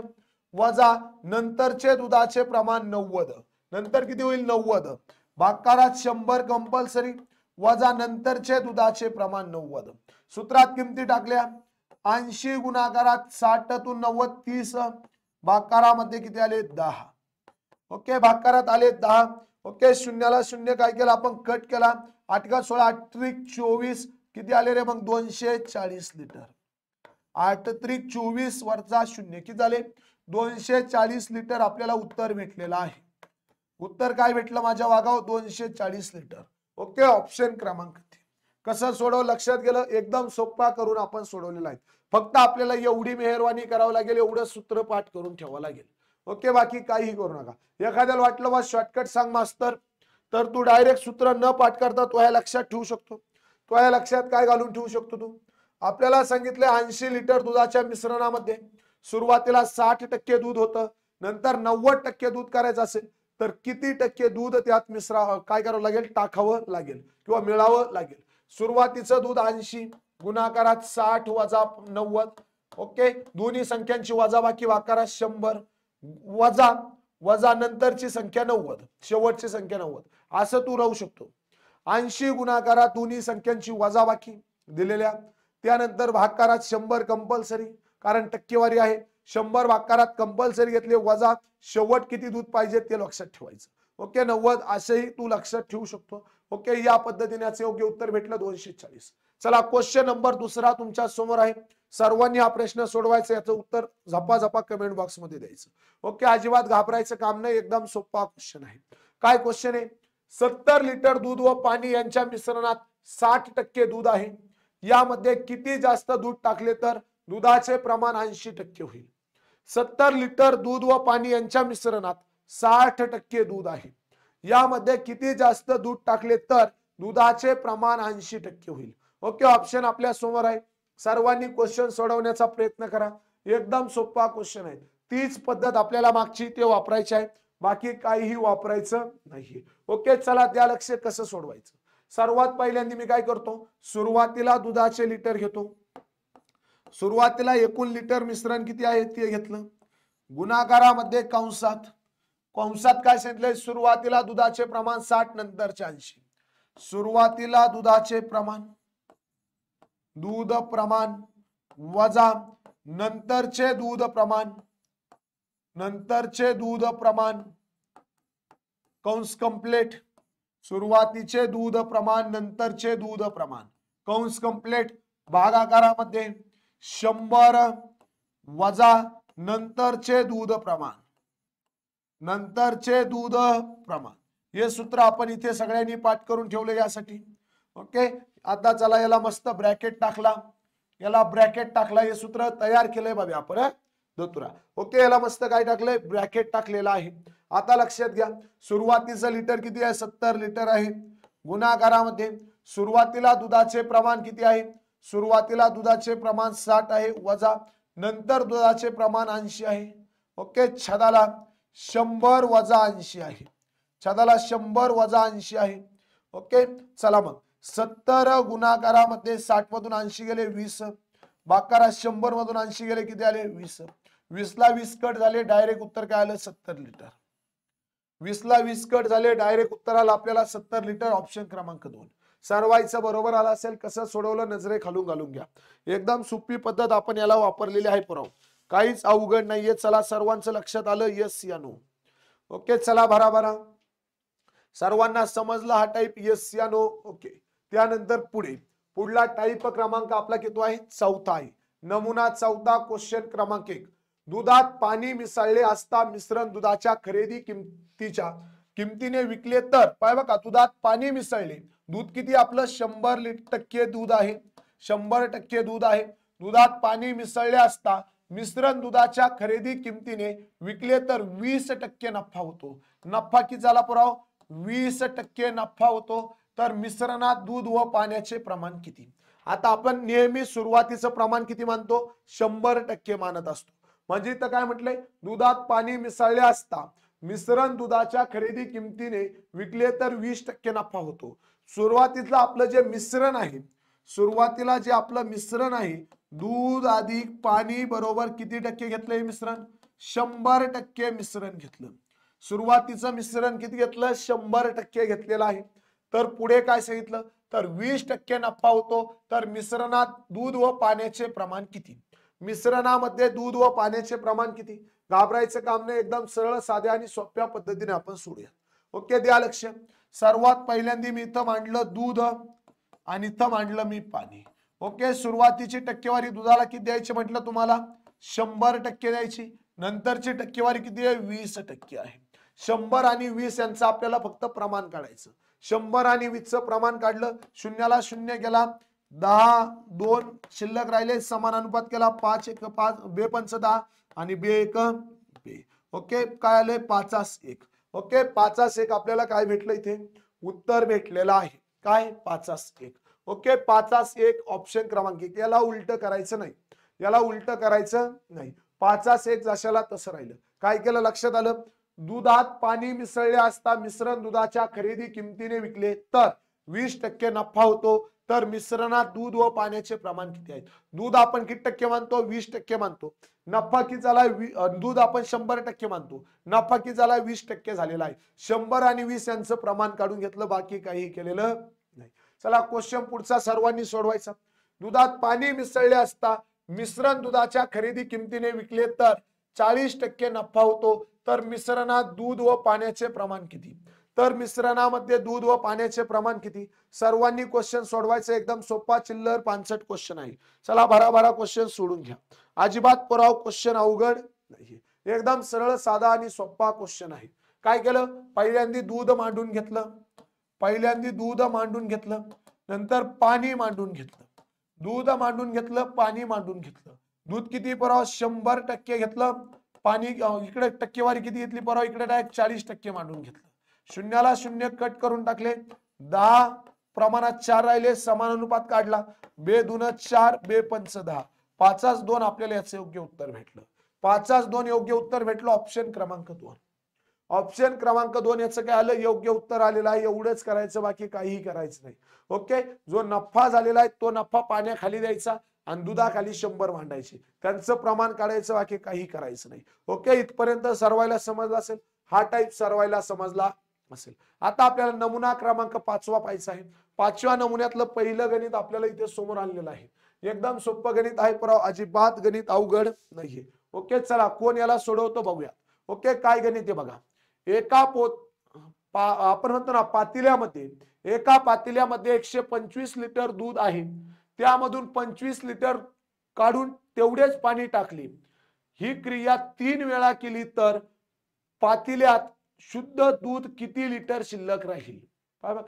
वजा नंतरचे दुधाचे प्रमाण 90, नंतर किती होईल 90, भागाकारात 100 कंपल्सरी वजा नंतरचे दुधाचे प्रमाण 90. सूत्रात किमती टाकल्या 80 गुणाकारात 60 तून 90 30, भागाकारामध्ये किती आले 10. ओके, भागाकारात आले 10. ओके, शून्याला शून्य काय केलं आपण कट केला, 8 × 16 8 × 24 किती आले रे मग 240 लिटर. 8 × 24 वरचा शून्य किती झाले 240 लिटर आपल्याला उत्तर भेटलेलं आहे. उत्तर काय भेटलं माझ्या वागाव 240 लिटर. ओके, ऑप्शन क्रमांक 3. कसं सोडव लक्षात गेलं, एकदम सोपा करून आपण सोडवलेला आहे. फक्त आपल्याला एवढी मेहरबानी करावं लागेल, एवढं सूत्र पाठ करून ठेवावं लागेल. ओके, बाकी काही करू नका. एखाद्याला वाटलं बा शॉर्टकट सांग मास्तर, तर तू डायरेक्ट सूत्र न पाठ करता तो ह्या लक्षात ठेवू शकतो. तो ह्या लक्षात काय घालून ठेवू शकतो तू, आपल्याला सांगितले 80 लिटर दुधाच्या मिश्रणामध्ये सुरुवातीला 60% दूध होतं, नंतर 90% दूध करायचं असेल तर किती टक्के दूध त्यात काय करावं लागेल टाकावं लागेल किंवा मिळावं लागेल. सुरुवातीचं दूध 80 गुणाकारात 60 वजा 90. ओके, दोन्ही संख्यांची वजाबाकी भागाकारात 100 वजा, वजा नंतरची संख्या 90, शेवटची संख्या 90, असं तू राहू शकतो. 80 गुणाकारात दोन्ही संख्यांची वजाबाकी दिलेल्या, त्यानंतर भागाकारात 100 कंपल्सरी कारण टक्केवारी आहे, 100 भागाकारात कंपल्सरी घेतले वजा शेवट किती दूध पाहिजे ते लक्षात ठेवायचं. ओके, 90 असेही तू लक्षात ठेवू शकतो. ओके, या पद्धतीने याचे योग्य उत्तर भेटलं 240. चला, क्वेश्चन नंबर 2 तुमच्या समोर आहे. सर्वांनी हा प्रश्न सोडवायचा, याचं उत्तर झपाझपा कमेंट बॉक्स मध्ये द्यायचं. ओके, अजिबात घाबरायचं काम नाही, एकदम सोपा क्वेश्चन आहे. काय क्वेश्चन आहे, 70 लिटर दूध व पाणी यांच्या मिश्रणात 60% दूध आहे, यामध्ये किती जास्त दूध टाकले तर दुधाचे प्रमाण 80% होईल. 70 लिटर दूध व पाणी यांच्या मिश्रणात 60% दूध आहे, यामध्ये किती जास्त दूध टाकले तर दुधाचे प्रमाण 80% होईल. ओके, ऑप्शन आपल्या समोर आहे. सर्वांनी क्वेश्चन सोडवण्याचा प्रयत्न करा, एकदम सोपा क्वेश्चन आहे. तीच पद्धत आपल्याला मागची ते वापरायची आहे, बाकी काहीही वापरायचं नाही. ओके, चला त्या लक्ष कसं सोडवायचं. सर्वात पहिल्यांदा मी काय करतो, सुरुवातीला दुधाचे लिटर घेतो. सुरुवातीला एकूण लिटर मिश्रण किती आहे ते घेतलं, गुणाकारामध्ये कंसात, कंसात काय सांगितलंय सुरुवातीला दुधाचे प्रमाण 60 नंतरचे 80. सुरुवातीला दुधाचे प्रमाण, दूध प्रमाण वजा नंतरचे दूध प्रमाण, नंतरचे दूध प्रमाण कंस कंप्लीट, सुरुवातीचे दूध प्रमाण नंतरचे दूध प्रमाण कंस कंप्लीट, भागाकारामध्ये 100 वजा नंतरचे दूध प्रमाण, नंतरचे दूध प्रमाण. हे सूत्र आपण इथे सगळ्यांनी पाठ करून ठेवले यासाठी. ओके, आता चला याला मस्त ब्रॅकेट टाकला, याला ब्रॅकेट टाकला, हे सूत्र तयार केलंय बाबा आपण दत्तुरा. ओके, याला मस्त काय टाकलंय ब्रॅकेट टाकलेला आहे. आता लक्षात घ्या, सुरुवातीचं लिटर किती आहे 70 लिटर आहे, गुणाकारामध्ये सुरुवातीला दुधाचे प्रमाण किती आहे, सुरुवातीला दुधाचे प्रमाण 60 आहे वजा नंतर दुधाचे प्रमाण 80 आहे. ओके, छदाला 100 वजा 80 आहे, छदाला 100 वजा 80 आहे. ओके, चला मग 70 गुणाकारामध्ये 60 मधून 80 गेले 20, भागाकारात 100 मधून 80 गेले किती आले 20, 20 ला 20 कट झाले, डायरेक्ट उत्तर काय आलं 70 लिटर. 20 ला 20 कट झाले, डायरेक्ट उत्तर आलं आपल्याला 70 लिटर, ऑप्शन क्रमांक 2. सरवायचं बरोबर आलं असेल, कसं सोडवलं नजरे खालून घालून घ्या. एकदम सोपी पद्धत आपण याला वापरलेली आहे पुराव, काहीच अवघड नाहीये. चला सर्वांचं लक्षात आलं, यस या नो? ओके चला भरा सर्वांना समजला हा टाईप, यस या नो? ओके. त्यानंतर पुढला टाईप क्रमांक आपला किती आहे? चौथा आहे. नमुना चौथा, क्वेश्चन क्रमांक 1. दुधात पाणी मिसळले असता मिश्रण दुधाच्या खरेदी किमतीने विकले तर, पाय बघा, दुधात पाणी मिसळले, दूध किती आपलं 100% दूध आहे, 100% दूध आहे. दुधात पाणी मिसळले असता मिश्रण दुधाच्या खरेदी किमतीने विकले तर 20% नफा होतो. नफा किती झाला पुराव? 20% नफा होतो. तर मिश्रणात दूध व पाण्याचे प्रमाण किती? आता आपण नेहमी सुरुवातीचं प्रमाण किती मानतो? 100% मानत असतो. म्हणजे इथं काय म्हटलंय? दुधात पाणी मिसळले असता मिश्रण दुधाच्या खरेदी किमतीने विकले तर 20% नफा होतो. सुरुवातीला आपलं जे मिश्रण आहे, सुरुवातीला जे आपलं मिश्रण आहे, दूध अधिक पाणी बरोबर किती टक्के घेतलंय मिश्रण? 100% मिश्रण घेतलं. सुरुवातीचं मिश्रण किती घेतलं? 100% घेतलेलं आहे. तर पुढे काय सांगितलं? तर 20% नफा होतो. तर मिश्रणात दूध व पाण्याचे प्रमाण किती? मिश्रणामध्ये दूध व पाण्याचे प्रमाण किती? घाबरायचं काम नाही, एकदम सरळ साध्या आणि सोप्या पद्धतीने आपण सोडूया. ओके, द्या लक्ष. सर्वात पहिल्यांदा मी इथं मांडलं दूध आणि इथं मांडलं मी पाणी. ओके, सुरुवातीची टक्केवारी दुधाला किती द्यायची म्हटलं तुम्हाला? 100% द्यायची. नंतरची टक्केवारी किती आहे? 20% आहे. 100 आणि 20 यांचं आपल्याला फक्त प्रमाण काढायचं. 100 आणि 20चं प्रमाण काढलं, शून्याला शून्य गेला, 10, 2 शिल्लक राहिले, समान अनुपात केला, 5 1 5, बे 5 10 आणि बे 1 बे. ओके, काय आलंय? 5 1. ओके, 5 1 आपल्याला काय भेटलं? इथे उत्तर भेटलेलं आहे. काय? 5 1. ओके, 5 1 ऑप्शन क्रमांक 1. याला उलट करायचं नाही, याला उलट करायचं नाही. 5 1 जशाला तसं राहिलं. काय केलं? लक्षात आलं? दुधात पाणी मिसळले असता मिश्रण दुधाच्या खरेदी किमतीने विकले तर 20% नफा होतो. तर मिश्रणात दूध व पाण्याचे प्रमाण किती आहे? दूध आपण किती टक्के मानतो? 20% मानतो. नफा किती झाला? दूध आपण 100% मानतो. नफा किती झाला? 20% झालेला आहे. 100 आणि 20 यांचं प्रमाण काढून घेतलं, बाकी काही केलेलं नाही. चला क्वेश्चन पुढचा सर्वांनी सोडवायचा. दुधात पाणी मिसळले असता मिश्रण दुधाच्या खरेदी किमतीने विकले तर 40% नफा होतो. तर मिश्रणात दूध व पाण्याचे प्रमाण किती? तर मिश्रणामध्ये दूध व पाण्याचे प्रमाण किती? सर्वांनी क्वेश्चन सोडवायचं. एकदम सोपा चिल्लर 65 क्वेश्चन आहे. चला भराभरा क्वेश्चन सोडून घ्या. अजिबात पुराव क्वेश्चन अवघड नाही, एकदम सरळ साधा आणि सोपा क्वेश्चन आहे. काय केलं? पहिल्यांदा दूध मांडून घेतलं, पहिल्यांदा दूध मांडून घेतलं, नंतर पाणी मांडून घेतलं. दूध मांडून घेतलं, पाणी मांडून घेतलं. दूध किती पुराव? 100% घेतलं. पाणी इकडे टक्केवारी किती घेतली पुराव? इकडे डायरेक्ट 40% मांडून घेतलं. शून्याला शून्य कट करून टाकले, 10 प्रमाणात 4 राहिले, समान अनुपात काढला, बे 2 4 बे 5 10, 5 2 आपल्याला याचं योग्य उत्तर भेटलं. 5 2 योग्य उत्तर भेटलं. ऑप्शन क्रमांक 2. ऑप्शन क्रमांक 2 याचं काय आलं? योग्य उत्तर आलेलं आहे. एवढंच करायचं, बाकी काहीही करायचं नाही. ओके, जो नफा झालेला आहे तो नफा पाण्याखाली द्यायचा आणि दुधाखाली 100 मांडायचे, त्यांचं प्रमाण काढायचं, बाकी काही करायचं नाही. ओके, इथपर्यंत सर्वायला समजलं असेल. हा टाईप सर्वायला समजला असेल. आता आपल्याला नमुना क्रमांक 5वा पाहायचा आहे. 5व्या नमुन्यातलं पहिलं गणित आपल्याला इथे समोर आणलेलं आहे. एकदम सोपं गणित आहे पुराव, अजिबात गणित अवघड नाहीये. ओके, चला कोण याला सोडवतो बघूया. ओके, काय गणित आहे बघा. आपण म्हणतो ना पातेल्यामध्ये, एका पातेल्यामध्ये 125 लिटर दूध आहे, त्यामधून 25 लिटर काढून तेवढेच पाणी टाकले. ही क्रिया 3 वेळा केली तर पातेल्यात शुद्ध दूध किती लिटर शिल्लक राहील? बघा,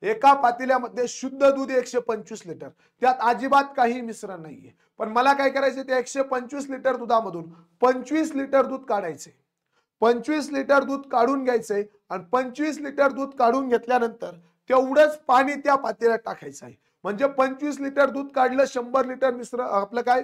एका पातेल्यामध्ये शुद्ध दूध 125 लिटर, त्यात अजिबात काही मिश्रण नाहीये. पण मला काय करायचं? त्या 125 लिटर दुधामधून 25 लिटर दूध काढायचे. 25 लिटर दूध काढून घ्यायचंय आणि 25 लिटर दूध काढून घेतल्यानंतर तेवढंच पाणी त्या पातेल्यात टाकायचं आहे. म्हणजे 25 लिटर दूध काढलं, 100 लिटर मिश्रण आपलं काय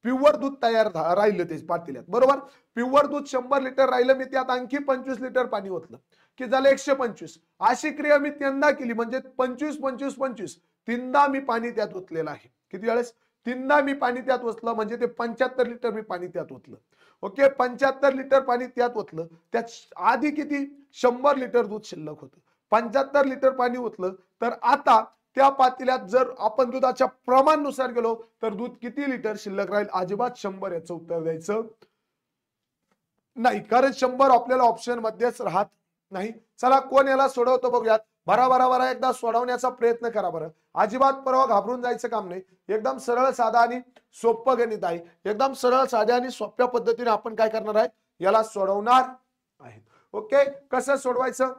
प्युअर दूध तयार राहिलं ते पातेल्यात, बरोबर. प्युअर दूध 100 लिटर राहिलं, मी त्यात आणखी 25 लिटर पाणी ओतलं की झालं 125. अशी क्रिया मी तीनदा केली, म्हणजे 25 25 25 तीनदा मी पाणी त्यात ओतलेलं आहे. किती वेळेस? तीनदा मी पाणी त्यात ओतलं, म्हणजे ते 75 लिटर मी पाणी त्यात ओतलं. ओके, 75 लिटर पाणी त्यात ओतलं. त्यात आधी किती 100 लिटर दूध शिल्लक होतं. 75 लिटर पाणी ओतलं तर आता त्या पातेल्यात जर आपण दुधाच्या प्रमाणानुसार गेलो तर दूध किती लिटर शिल्लक राहील? अजिबात 100 याचं उत्तर द्यायचं नाही, कारण 100 आपल्याला ऑप्शन मध्येच राहत नाही. चला कोण याला सोडवतो बघूयात. भरा एकदा सोडवण्याचा प्रयत्न करा बरं. अजिबात परवा घाबरून जायचं काम नाही. एकदम सरळ साधा आणि सोपं गणित आहे. एकदम सरळ साध्या आणि सोप्या पद्धतीने आपण काय करणार आहे, याला सोडवणार आहे. ओके, कसं सोडवायचं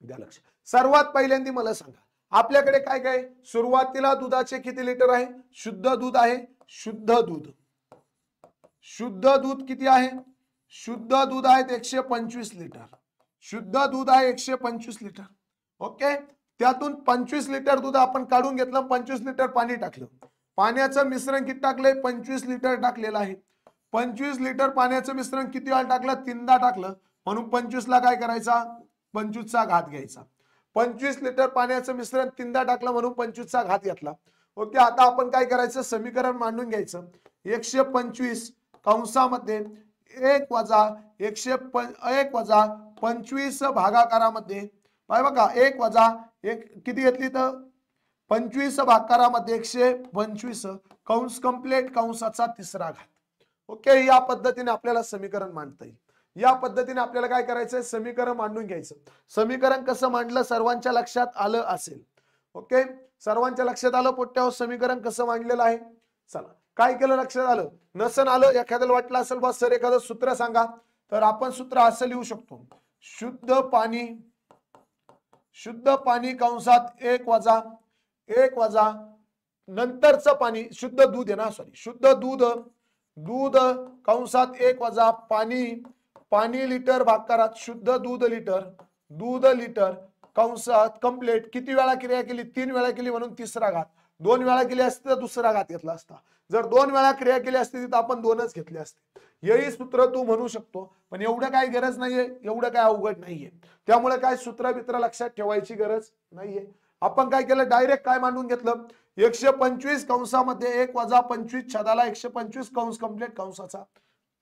द्या लक्ष. सर्वात पहिल्यांदा मला सांगा, आपल्याकडे काय काय सुरुवातीला दुधाचे किती लिटर आहे? शुद्ध दूध आहे. शुद्ध दूध किती आहे? शुद्ध दूध आहेत 125 लिटर. शुद्ध दूध आहे 125 लिटर. ओके, त्यातून 25 लिटर दूध आपण काढून घेतलं, 25 लिटर पाणी टाकलं. पाण्याचं मिश्रण किती टाकलंय? 25 लिटर टाकलेलं आहे. 25 लिटर पाण्याचं मिश्रण किती वेळा टाकलं? 3दा टाकलं. म्हणून 25 ला काय करायचा? 25 चा घात घ्यायचा. 25 लिटर पाण्याचं मिश्रण 3दा टाकलं म्हणून 25 चा घात घेतला. ओके, आता आपण काय करायचं? समीकरण मांडून घ्यायचं. 125 कंसामध्ये 1 वजा 25 भागाकारामध्ये बघा 1 वजा 1 किती घेतली तर 25 भागाकारामध्ये 125 कंस कंप्लीट कंसाचा 3रा घात. ओके, या पद्धतीने आपल्याला समीकरण मांडता येईल. या पद्धतीने आपल्याला काय करायचंय? समीकरण मांडून घ्यायचं. समीकरण कसं मांडलं सर्वांच्या लक्षात आलं असेल. ओके, सर्वांच्या लक्षात आलं पोट्यावर समीकरण कसं मांडलेलं आहे. चला काय केलं लक्षात आलं? नसन आलं एखाद्याला वाटलं असेल बस सर एखादं सूत्र सांगा, तर आपण सूत्र असं लिहू शकतो. शुद्ध पाणी कंसात 1 वजा नंतरचं पाणी शुद्ध दूध आहे ना, सॉरी शुद्ध दूध कंसात 1 वजा पाणी लिटर भागाकारात शुद्ध दूध लिटर कंसात कंप्लीट किती वेळा क्रिया केली? 3 वेळा केली म्हणून 3रा घात. 2 वेळा केली असती तर 2रा घात घेतला असता. जर 2 वेळा क्रिया केली असती तर आपण 2च घेतले असते. हेही सूत्र तू म्हणू शकतो, पण एवढं काही गरज नाहीये, एवढं काय अवघड नाहीये. त्यामुळे काय सूत्र बित्र लक्षात ठेवायची गरज नाहीये. आपण काय केलं? डायरेक्ट काय मांडून घेतलं? 125 कंसामध्ये 1 वजा 25 छेदाला 125 कंस कंप्लीट कंसाचा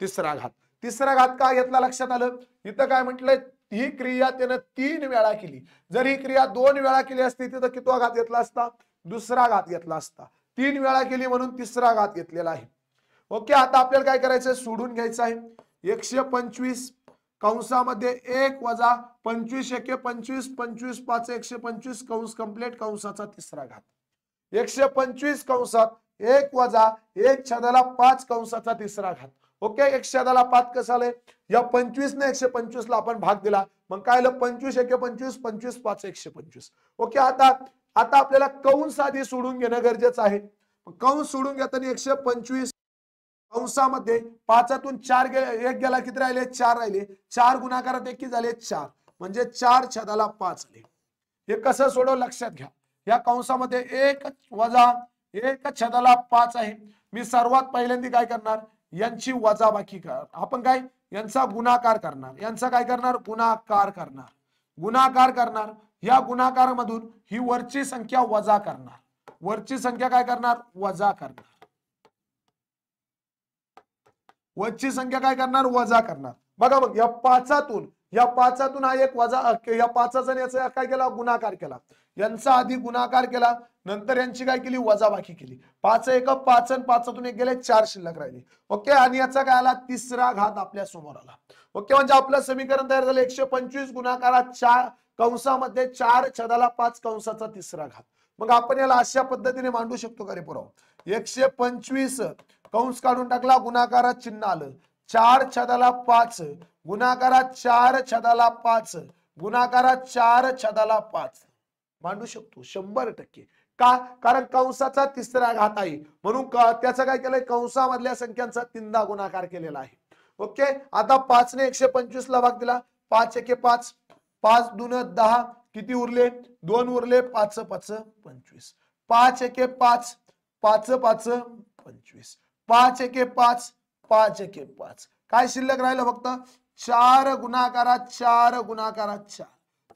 3रा घात. 3रा घात का घेतला लक्षात आलं? इथं काय म्हटलंय? ही क्रिया त्यानं 3 वेळा केली. जर ही क्रिया 2 वेळा केली असती तर कितवा घात घेतला असता? 2रा घात घेतला असता. 3 वेळा केली म्हणून 3रा घात घेतलेला आहे. ओके, आता आपल्याला काय करायचं? सोडून घ्यायचं आहे. 125 कंसामध्ये 1 वजा 25 एके 25 25 5 125 कंस कंप्लीट कंसाचा 3रा घात. 125 कंसात 1 वजा 1 छेदाला 5 कंसाचा 3रा घात. ओके, 1 छेदाला 5 कसं आलंय? या 25 ने 125 ला आपण भाग दिला, मग काय आलं? 25 एके 25 25 5 125. ओके, आता आपल्याला कंस आधी सोडून घेणं गरजेचं आहे. कंस सोडून घेताना 125 कंसामध्ये 5तून 4 गेले, 1 गेला किती राहिले? 4 राहिले. 4 गुणाकारात 1 किती झाले? 4, म्हणजे 4 छेदाला 5 आले. हे कसं सोडव लक्षात घ्या. या कंसामध्ये 1 वजा 1 छेदाला 5 आहे. मी सर्वात पहिल्यांदा काय करणार? यांची वजाबाकी करणार. आपण काय यांचा गुणाकार करणार. यांचा काय करणार? गुणाकार करणार. या गुणाकारामधून ही वरची संख्या वजा करणार. वरची संख्या काय करणार? वजा करणार. वरची संख्या काय करणार? वजा करणार. बघा मग या 5तून हा एक वजा, या 5चा आणि याचा काय केला? गुणाकार केला. यांचा आधी गुणाकार केला, नंतर यांची काय केली? वजाबाकी केली. 5 एक 5 आणि 5तून 1 गेले, 4 शिल्लक राहिली. ओके, आणि याचा काय आला? 3रा घात आपल्या समोर आला. ओके, म्हणजे आपलं समीकरण तयार झालं. 125 गुणाकारात 4 कंसामध्ये 4 छेदाला 5 कंसाचा 3रा घात. मग आपण याला अशा पद्धतीने मांडू शकतो का रे पुराव? 125 कंस काढून टाकला, गुणाकारात चिन्ह आलं. 4 छेदाला 5 गुणाकारात 4 छेदाला 5 गुणाकारात 4 छेदाला 5 मांडू शकतो 100%. का? कारण कंसाचा 3रा घात आहे म्हणून त्याचं काय केलंय? कंसामधल्या संख्यांचा 3दा गुणाकार केलेला आहे. ओके, आता 5 ने 125 ला भाग दिला. 5 एके 5 5 दून 10 किती उरले? 2 उरले. 5 5 25. 5 एके 5 5 5 25. 5 एके 5 5 एके 5 काय शिल्लक राहिलं? फक्त 4 गुणाकारात 4 गुणाकारात 4.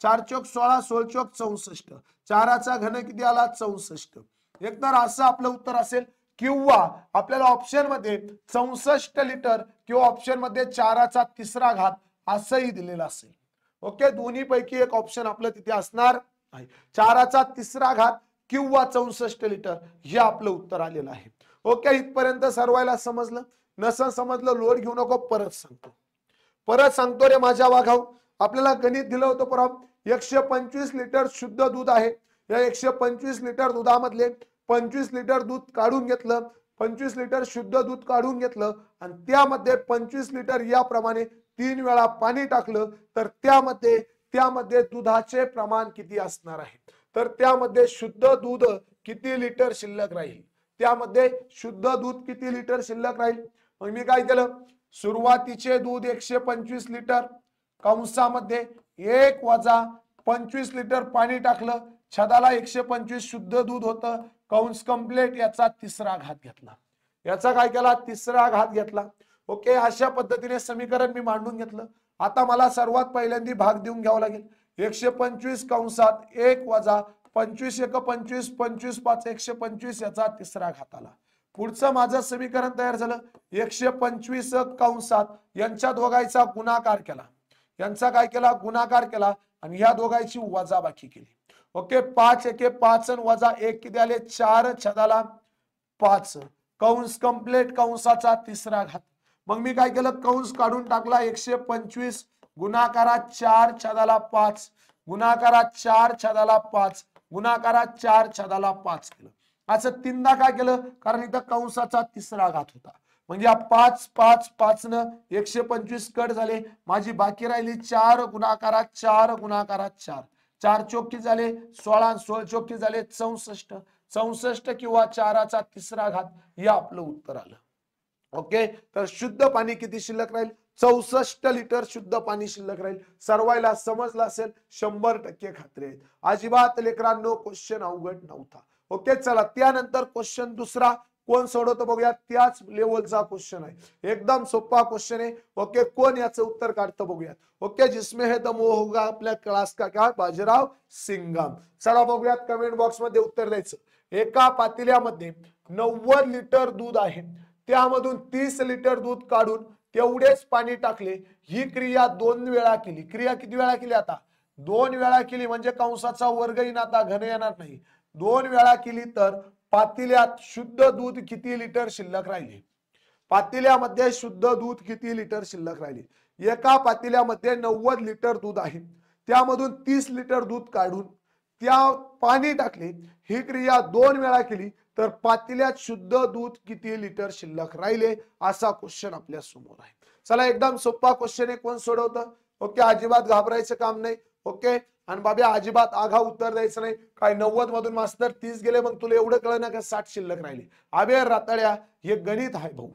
4 चौक 16 16 चौक 64. 4चा घन किती आला? 64. एकतर असं आपलं उत्तर असेल, किंवा आपल्याला ऑप्शन मध्ये 64 लिटर किंवा ऑप्शन मध्ये 4चा 3रा घात असंही दिलेलं असेल. ओके, दोन्ही पैकी एक ऑप्शन आपलं तिथे असणार आहे. 4चा तिसरा घात किंवा 64 लिटर हे आपलं उत्तर आलेलं आहे. ओके, इथपर्यंत सर्वायला समजलं? नसं समजलं लोड घेऊ नको, परत सांगतो रे माझ्या वाघाव. आपल्याला गणित दिलं होतं परम. 125 लिटर शुद्ध दूध आहे. या 125 लिटर दुधामधले 25 लिटर दूध काढून घेतलं, 25 लिटर शुद्ध दूध काढून घेतलं आणि त्यामध्ये 25 लिटर याप्रमाणे 3 वेळा पाणी टाकलं, तर त्यामध्ये दुधाचे प्रमाण किती असणार आहे? तर त्यामध्ये शुद्ध दूध किती लिटर शिल्लक राहील? त्यामध्ये शुद्ध दूध किती लिटर शिल्लक राहील? मग मी काय केलं, सुरुवातीचे दूध 125 लिटर कंसामध्ये 1 वजा 25 लिटर पाणी टाकलं, छदाला 125 शुद्ध दूध होतं, कंस कंप्लीट, याचा तिसरा घात घेतला. याचा काय केला? तिसरा घात घेतला. ओके, अशा पद्धतीने समीकरण मी मांडून घेतलं. आता मला सर्वात पहिल्यांदा भाग देऊन घ्यावा लागेल. 125 कंसात 1 वजा 25 1 25 25 5 125 याचा तिसरा घात आला. पुढचं माझं समीकरण तयार झालं. 125 कंसात यांच्या दोघांचा गुणाकार केला, यांचा काय केला? गुणाकार केला आणि ह्या दोघांची वजाबाकी केली. ओके, 5 1 5 वजा 1 किती आले? 4, छदाला 5, कंस कंप्लीट, कंसाचा तिसरा घात. मग मी काय केलं? कंस काढून टाकला. 125 गुणाकारात 4 छदाला 5, गुणाकारात 4 छदाला 5, गुणाकारात 4 छदाला 5 केलं. असं तीनदा काय केलं? कारण इथं कंसाचा तिसरा घात होता. म्हणजे 5 5 5 न 125 कट झाले. माझी बाकी राहिली 4 गुणाकारात 4 गुणाकारात 4, 4 चौकी झाले 16, 16 चौकी झाले 64, 64 किंवा 4चा तिसरा घात हे आपलं उत्तर आलं. ओके, तर शुद्ध पाणी किती शिल्लक राहील? 64 लिटर शुद्ध पाणी शिल्लक राहील. सर्वायला समजलं असेल? 100% खात्री आहे. अजिबात लेकरांनो क्वेश्चन अवघड नव्हता. ओके, चला त्यानंतर क्वेश्चन दुसरा कोण सोडवतो बघूया. त्याच लेवलचा क्वेश्चन आहे, एकदम सोपा क्वेश्चन आहे. ओके, कोण याचं उत्तर काढतं बघूयात. ओके, जिसमें है दम वो होगा आपल्या क्लास का क्या? बाजीराव सिंघम. चला बघूयात, कमेंट बॉक्स मध्ये उत्तर द्यायचं. एका पातेल्यामध्ये 90 लिटर दूध आहे, त्यामधून 30 लिटर दूध काढून तेवढेच पाणी टाकले. ही क्रिया 2 वेळा केली. क्रिया किती वेळा केली? आता 2 वेळा केली, म्हणजे कंसाचा वर्ग येईन, आता घन येणार नाही. 2 वेळा केली तर पातेल्यात शुद्ध दूध किती लिटर शिल्लक राहिले? पातेल्यामध्ये शुद्ध दूध किती लिटर शिल्लक राहिले? एका पातेल्यामध्ये 90 लिटर दूध आहे, त्यामधून 30 लिटर दूध काढून त्या पाणी टाकले. ही क्रिया 2 वेळा केली तर पातेल्यात शुद्ध दूध किती लिटर शिल्लक राहिले? असा क्वेश्चन आपल्या समोर आहे. चला, एकदम सोपा क्वेश्चन आहे. कोण सोडवतं? ओके, अजिबात घाबरायचं काम नाही. ओके, आणि बाबा अजिबात आघाव उत्तर द्यायचं नाही. काय 90 मधून मास्तर 30 गेले, मग तुला एवढं कळलं ना का 60 शिल्लक राहिली? अबे रातड्या, हे गणित आहे भाऊ.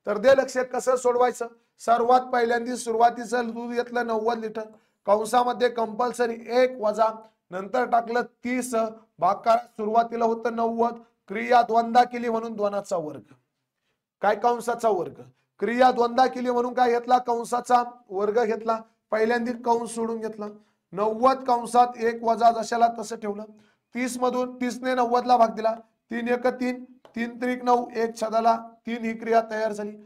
तर दे लक्ष, कसं सोडवायचं. सर्वात पहिल्यांदा सुरुवातीचं दूध घेतलं 90 लिटर, कंसामध्ये कंपल्सरी 1 वजा, नंतर टाकलं 30, भागाकार सुरुवातीला होतं 90, क्रिया द्वंदा केली म्हणून 2चा वर्ग, काय कंसाचा वर्ग. क्रिया द्वंदा केली म्हणून काय घेतला? कंसाचा वर्ग घेतला. पहिल्यांदा कंस सोडून घेतला. 90 कंसात 1 वजा जशाला तसं ठेवलं. 30 मधून 30 ने 90 ला भाग दिला. 3 1 3, 3 3 9, 1 छदाला 3, ही क्रिया तयार झाली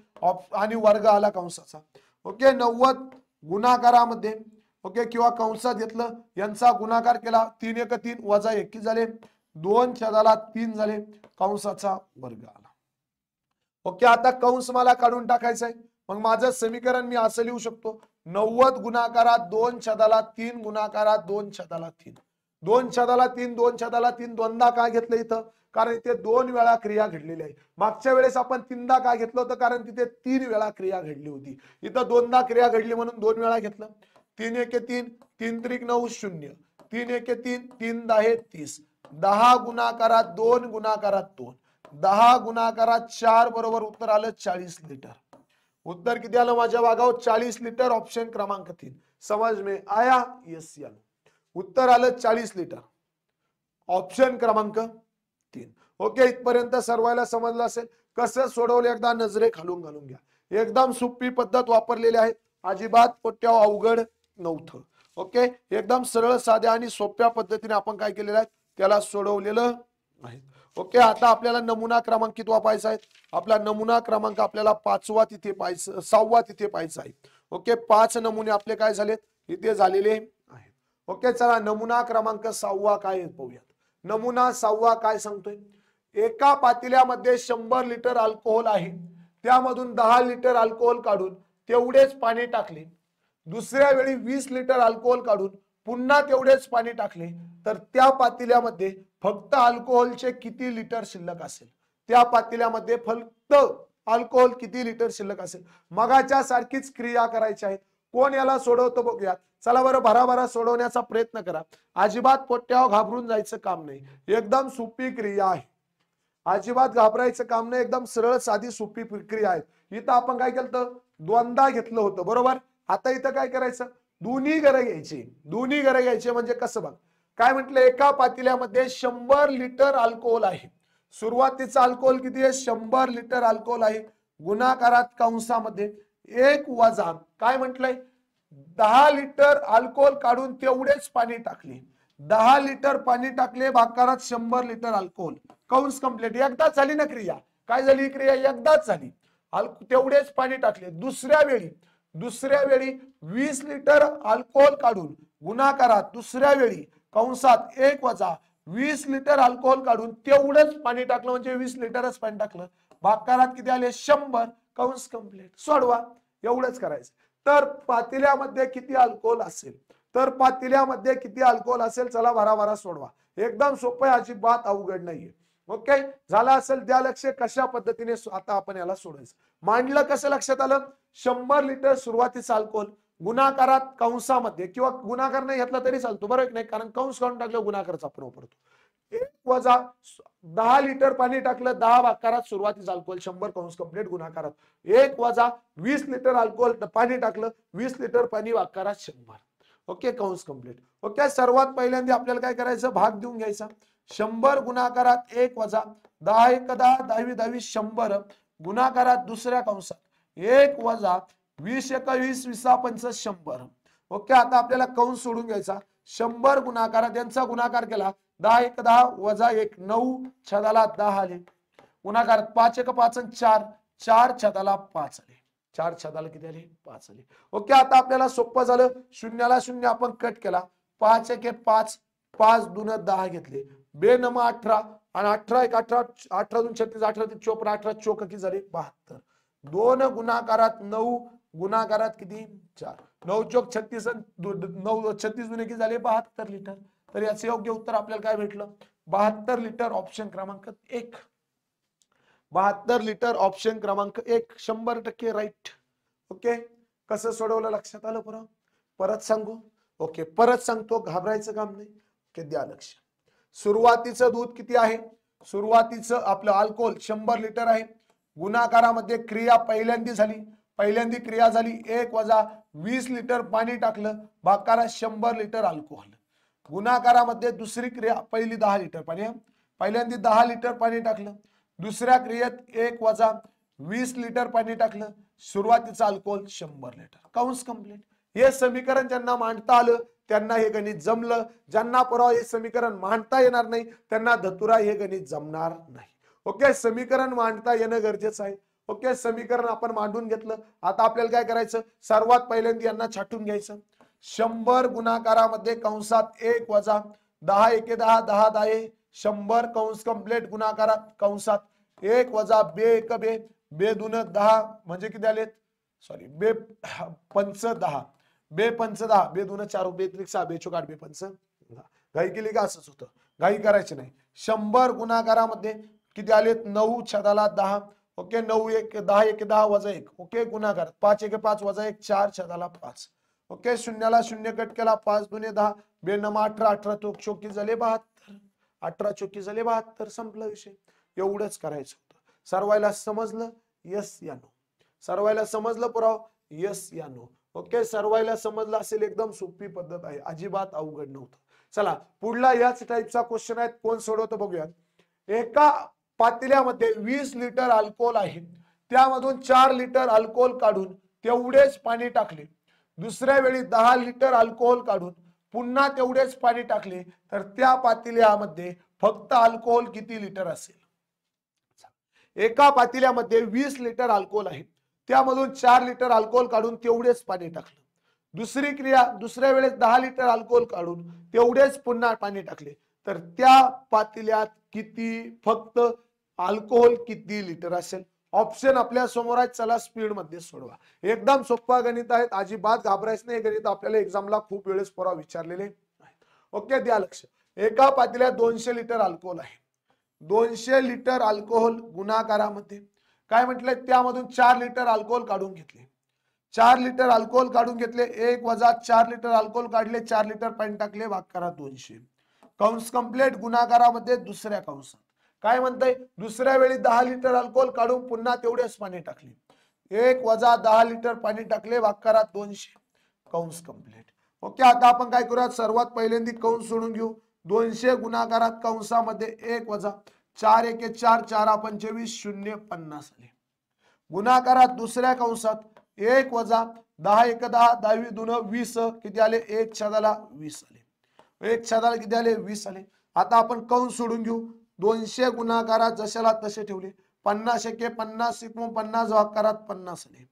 आणि वर्ग आला कंसाचा. ओके, 90 गुणाकारामध्ये ओके किंवा कंसात घेतलं, यांचा गुणाकार केला. 3 1 3 वजा 21 झाले, 2 छदाला 3 झाले, कंसाचा वर्ग आला. ओके, आता कंस मला काढून टाकायचा आहे. मग माझं समीकरण मी असं लिहू शकतो. 90 गुणाकारात 2 छदाला 3 गुणाकारात 2 छदाला 3, 2 छदाला 3 2 छदाला 3 दोनदा का घेतलं इथं? कारण इथे 2 वेळा क्रिया घडलेली आहे. मागच्या वेळेस आपण 3दा का घेतलं होतं? कारण तिथे 3 वेळा क्रिया घडली होती. इथं 2दा क्रिया घडली म्हणून 2 वेळा घेतलं. 3 1 3, 3 3 9 0, 3 1 3, 3 10 30, 10 गुणाकारात 2 गुणाकारात 2, 10 गुणाकारात 4 बरोबर उत्तर आलं 40 लिटर. उत्तर किती आलं माझ्या भागावर? 40 लिटर. ऑप्शन क्रमांक 3. समझ में आया? यस या. उत्तर आलं 40 लिटर. ऑप्शन क्रमांक 3. ओके, इथपर्यंत सर्वांना समजलं असेल. कसं सोडवलं एकदा नजरे खालून घालून घ्या. एकदम सोपी पद्धत वापरलेली आहे, अजिबात पोट्याव अवघड नव्हतं. ओके, एकदम सरळ साध्या आणि सोप्या पद्धतीने आपण काय केलेलं आहे त्याला सोडवलेलं आहे. ओके, आता आपल्याला नमुना क्रमांक किती वापरायचा आहे? आपला नमुना क्रमांक आपल्याला 5वा तिथे पाहायचं, 6वा तिथे पाहायचा आहे. ओके, 5 नमुने आपले काय झालेत? इथे झालेले आहेत. ओके, चला नमुना क्रमांक 6 काय आहे पाहूयात. नमुना 6 काय सांगतोय, एका पातेल्यामध्ये 100 लिटर अल्कोहोल आहे, त्यामधून 10 लिटर अल्कोहोल काढून तेवढेच पाणी टाकले. दुसऱ्या वेळी 20 लिटर अल्कोहोल काढून पुन्हा तेवढेच पाणी टाकले, तर त्या पातेल्यामध्ये फक्त अल्कोहोलचे किती लिटर शिल्लक असेल. त्या पातेल्यामध्ये फक्त अल्कोहोल किती लिटर शिल्लक असेल. मगाच्या सारखीच क्रिया करायची आहे. कोण याला सोडवतो बघूया. चला बरं, भराभरा सोडवण्याचा प्रयत्न करा. अजिबात पोट्यावर घाबरून जायचं काम नाही, एकदम सोपी क्रिया आहे. अजिबात घाबरायचं काम नाही, एकदम सरळ साधी सोपी क्रिया आहे. इथं आपण काय केलं, द्वंद्वा घेतलं होतं बरोबर. आता इथं काय करायचं, दोन्ही घरं घ्यायची. दोन्ही घरं घ्यायचे म्हणजे कसं बघ, काय म्हटलं, एका पातेल्यामध्ये 100 लिटर अल्कोहोल आहे. सुरुवातीचा अल्कोहोल किती आहे, 100 लिटर अल्कोहोल आहे. गुणाकारात कंसामध्ये 1 वजा काय म्हटलंय, 10 लिटर अल्कोहोल काढून तेवढेच पाणी टाकले. 10 लिटर पाणी टाकले, भागाकारात 100 लिटर अल्कोहोल. कंस कंप्लीट. एकदाच झाली ना क्रिया. काय झाली क्रिया, एकदाच झाली. तेवढेच पाणी टाकले. दुसऱ्या वेळी 20 लिटर अल्कोहोल काढून गुणाकारात दुसऱ्या वेळी कंसात 1 वजा 20 लिटर अल्कोहोल काढून तेवढेच पाणी टाकलं, म्हणजे 20 लिटरच पाणी टाकलं. भागाकारात किती आले, 100. कंस कंप्लीट. सोडवा, एवढंच करायचं. तर पातेल्यामध्ये किती अल्कोहोल असेल, तर पातेल्यामध्ये किती अल्कोहोल असेल, चला भराभरा सोडवा. एकदम सोपं आहे, अजिबात अवघड नाहीये. ओके, झाला असेल द्या लक्ष कशा पद्धतीने आता आपण याला सोडायचं. मांडलं कसं लक्षात आलं, 100 लिटर सुरुवातीचा अल्कोहोल गुणाकारात कंसामध्ये, किंवा गुणाकार नाही घेतला तरी चालतो बरोबर नाही, कारण कंस काढून टाकलं गुणाकारचा आपण वापरतो. 1 वजा 10 लिटर पाणी टाकलं, 10 भागाकारात सुरुवातीचा अल्कोहोल 100 कंस कंप्लीट गुणाकारात 1 वजा 20 लिटर अल्कोहोल पाणी टाकलं, 20 लिटर पाणी भागाकारात 100. ओके, कंस कंप्लीट. ओके, सर्वात पहिल्यांदा आपल्याला काय करायचं, भाग देऊन घ्यायचा. 100 गुणाकारात 1 वजा 10 1 10 10 10 100 गुणाकारात दुसऱ्या कंसात 1 वजा 20 1 20 20 5 100. ओके, आता आपल्याला कंस सोडून घ्यायचा. 100 गुणाकारात यांचा गुणाकार केला, 10 1 10 वजा 1 9 छेदाला 10 आले. गुणाकारात 5 1 5 4 4 छेदाला 5 आले. 4 छेदाला किती आले, 5 आले. ओके, आता आपल्याला सोपं झालं. शून्याला शून्य आपण कट केला. 5 1 5 5 2 10 घेतले. 2 9 18 आणि 18 1 18 18 2 36 18 3 54 18 चोक किती झाले, 72. 2 गुणाकारात 9 गुणाकारात किती 4 9 चोक 36 9 36 दुने किती झाले 72 लिटर. तर याचे योग्य उत्तर आपल्याला काय भेटलं, 72 लिटर. ऑप्शन क्रमांक 1. 72 लिटर ऑप्शन क्रमांक 1 100% राईट. ओके, कसं सोडवलं लक्षात आलं परत सांगू. ओके, परत सांगतो, घाबरायचं काम नाही. ओके, द्या लक्ष. सुरुवातीचं दूध किती आहे, सुरुवातीचं आपलं अल्कोहोल 100 लिटर आहे. गुणाकारामध्ये क्रिया पहिल्यांदी क्रिया झाली 1 वजा 20 लिटर पाणी टाकलं, भागाकारात 100 लिटर अल्कोहोल. गुणाकारामध्ये दुसरी क्रिया पहिली 10 लिटर पाणी, पहिल्यांदा 10 लिटर पाणी टाकलं. दुसऱ्या क्रियेत 1 वजा 20 लिटर पाणी टाकलं, सुरुवातीचा अल्कोहोल 100 लिटर. कंस कंप्लीट. हे समीकरण ज्यांना मांडता आलं त्यांना हे गणित जमलं. ज्यांना पुरावा हे समीकरण मांडता येणार नाही त्यांना धतुरा हे गणित जमणार नाही. ओके, समीकरण मांडता येणं गरजेचं आहे. ओके, समीकरण आपण मांडून घेतलं. आता आपल्याला काय करायचं, सर्वात पहिल्यांदा यांना छाटून घ्यायचं. 100 गुणाकारामध्ये कंसात 1 वजा 10 1 10 10 10 100 कंस कंप्लीट गुणाकारात कंसात 1 वजा 2 1 2 2 2 10 म्हणजे किती आलेत, सॉरी 2 5 10 2 5 10 2 2 4 2 3 6 2 4 8 2 5 घाई केली का, असंच होतं, घाई करायची नाही. 100 गुणाकारामध्ये किती आलेत 9 छेदाला 10. ओके, 9 1 10 1 10 वजा 1. ओके, गुणाकार 5 1 5 वजा 1 4 छेदाला 5. ओके, शून्याला शून्य कट केला, 5 2 10 2 9 18 18 चोकी झाले 72. 18 चोकी झाले 72. संपला विषय. एवढंच करायचं होतं. सर्वायला समजलं, यस या नो. सर्वायला समजलं पुराव, यस या नो. ओके, सर्वायला समजलं असेल. एकदम सोपी पद्धत आहे, अजिबात अवघड नव्हतं. चला पुढला याच टाईपचा क्वेश्चन आहे, कोण सोडवतो बघूया. एका पातेल्यामध्ये 20 लिटर अल्कोहोल आहे, त्यामधून 4 लिटर अल्कोहोल काढून तेवढेच पाणी टाकले. दुसऱ्या वेळी 10 लिटर अल्कोहोल काढून पुन्हा तेवढेच पाणी टाकले, तर त्या पातेल्यामध्ये फक्त अल्कोहोल किती लिटर असेल. एका पातेल्यामध्ये 20 लिटर अल्कोहोल आहे, त्यामधून 4 लिटर अल्कोहोल काढून तेवढेच पाणी टाकलं. दुसरी क्रिया, दुसऱ्या वेळेस 10 लिटर अल्कोहोल काढून तेवढेच पुन्हा पाणी टाकले तर त्या पातेल्यात किती फक्त अल्कोहोल किती लिटर असेल? ऑप्शन आपल्या समोर आहे, चला स्पीड मध्ये सोडवा. एकदम सोपा गणित आहेत, अजिबात घाबरायचं नाही. गणित आपल्याला एक्झामला खूप वेळेस पुरा विचारलेले आहेत. ओके, द्या लक्ष. एका पातेल्यात 200 लिटर अल्कोहोल आहे. 200 लिटर अल्कोहोल गुणाकारामध्ये काय म्हटलंय, त्यामधून 4 लिटर अल्कोहोल काढून घेतले. 4 लिटर अल्कोहोल काढून घेतले, 1 वजा 4 लिटर अल्कोहोल काढले, 4 लिटर पाणी टाकले, भागाकारात 200. कंस कंप्लीट. गुणाकारामध्ये दुसऱ्या कंसात काय म्हणतंय, दुसऱ्या वेळी 10 लिटर अल्कोहोल काढून पुन्हा तेवढेच पाणी टाकले, 1 वजा 10 लिटर पाणी टाकले, भागाकारात 200. कंस कंप्लीट. ओके, आता आपण काय करूया, सर्वात पहिल्यांदा कंस सोडून घेऊ. 200 गुणाकारात कंसामध्ये 1 वजा 4 एके 4, 4 25, 0 50 आले. गुणाकारात दुसऱ्या कंसात 1 वजा 10 एक 10, 10 दून 20 किती आले, 1 छेदाला 20 आले. 1 छेदाला किती आले, 20 आले. आता आपण कंस सोडून घेऊ. 200 गुणाकारात जशाला तसे ठेवले, 50 एके 50, 49 भागाकारात 50 आले,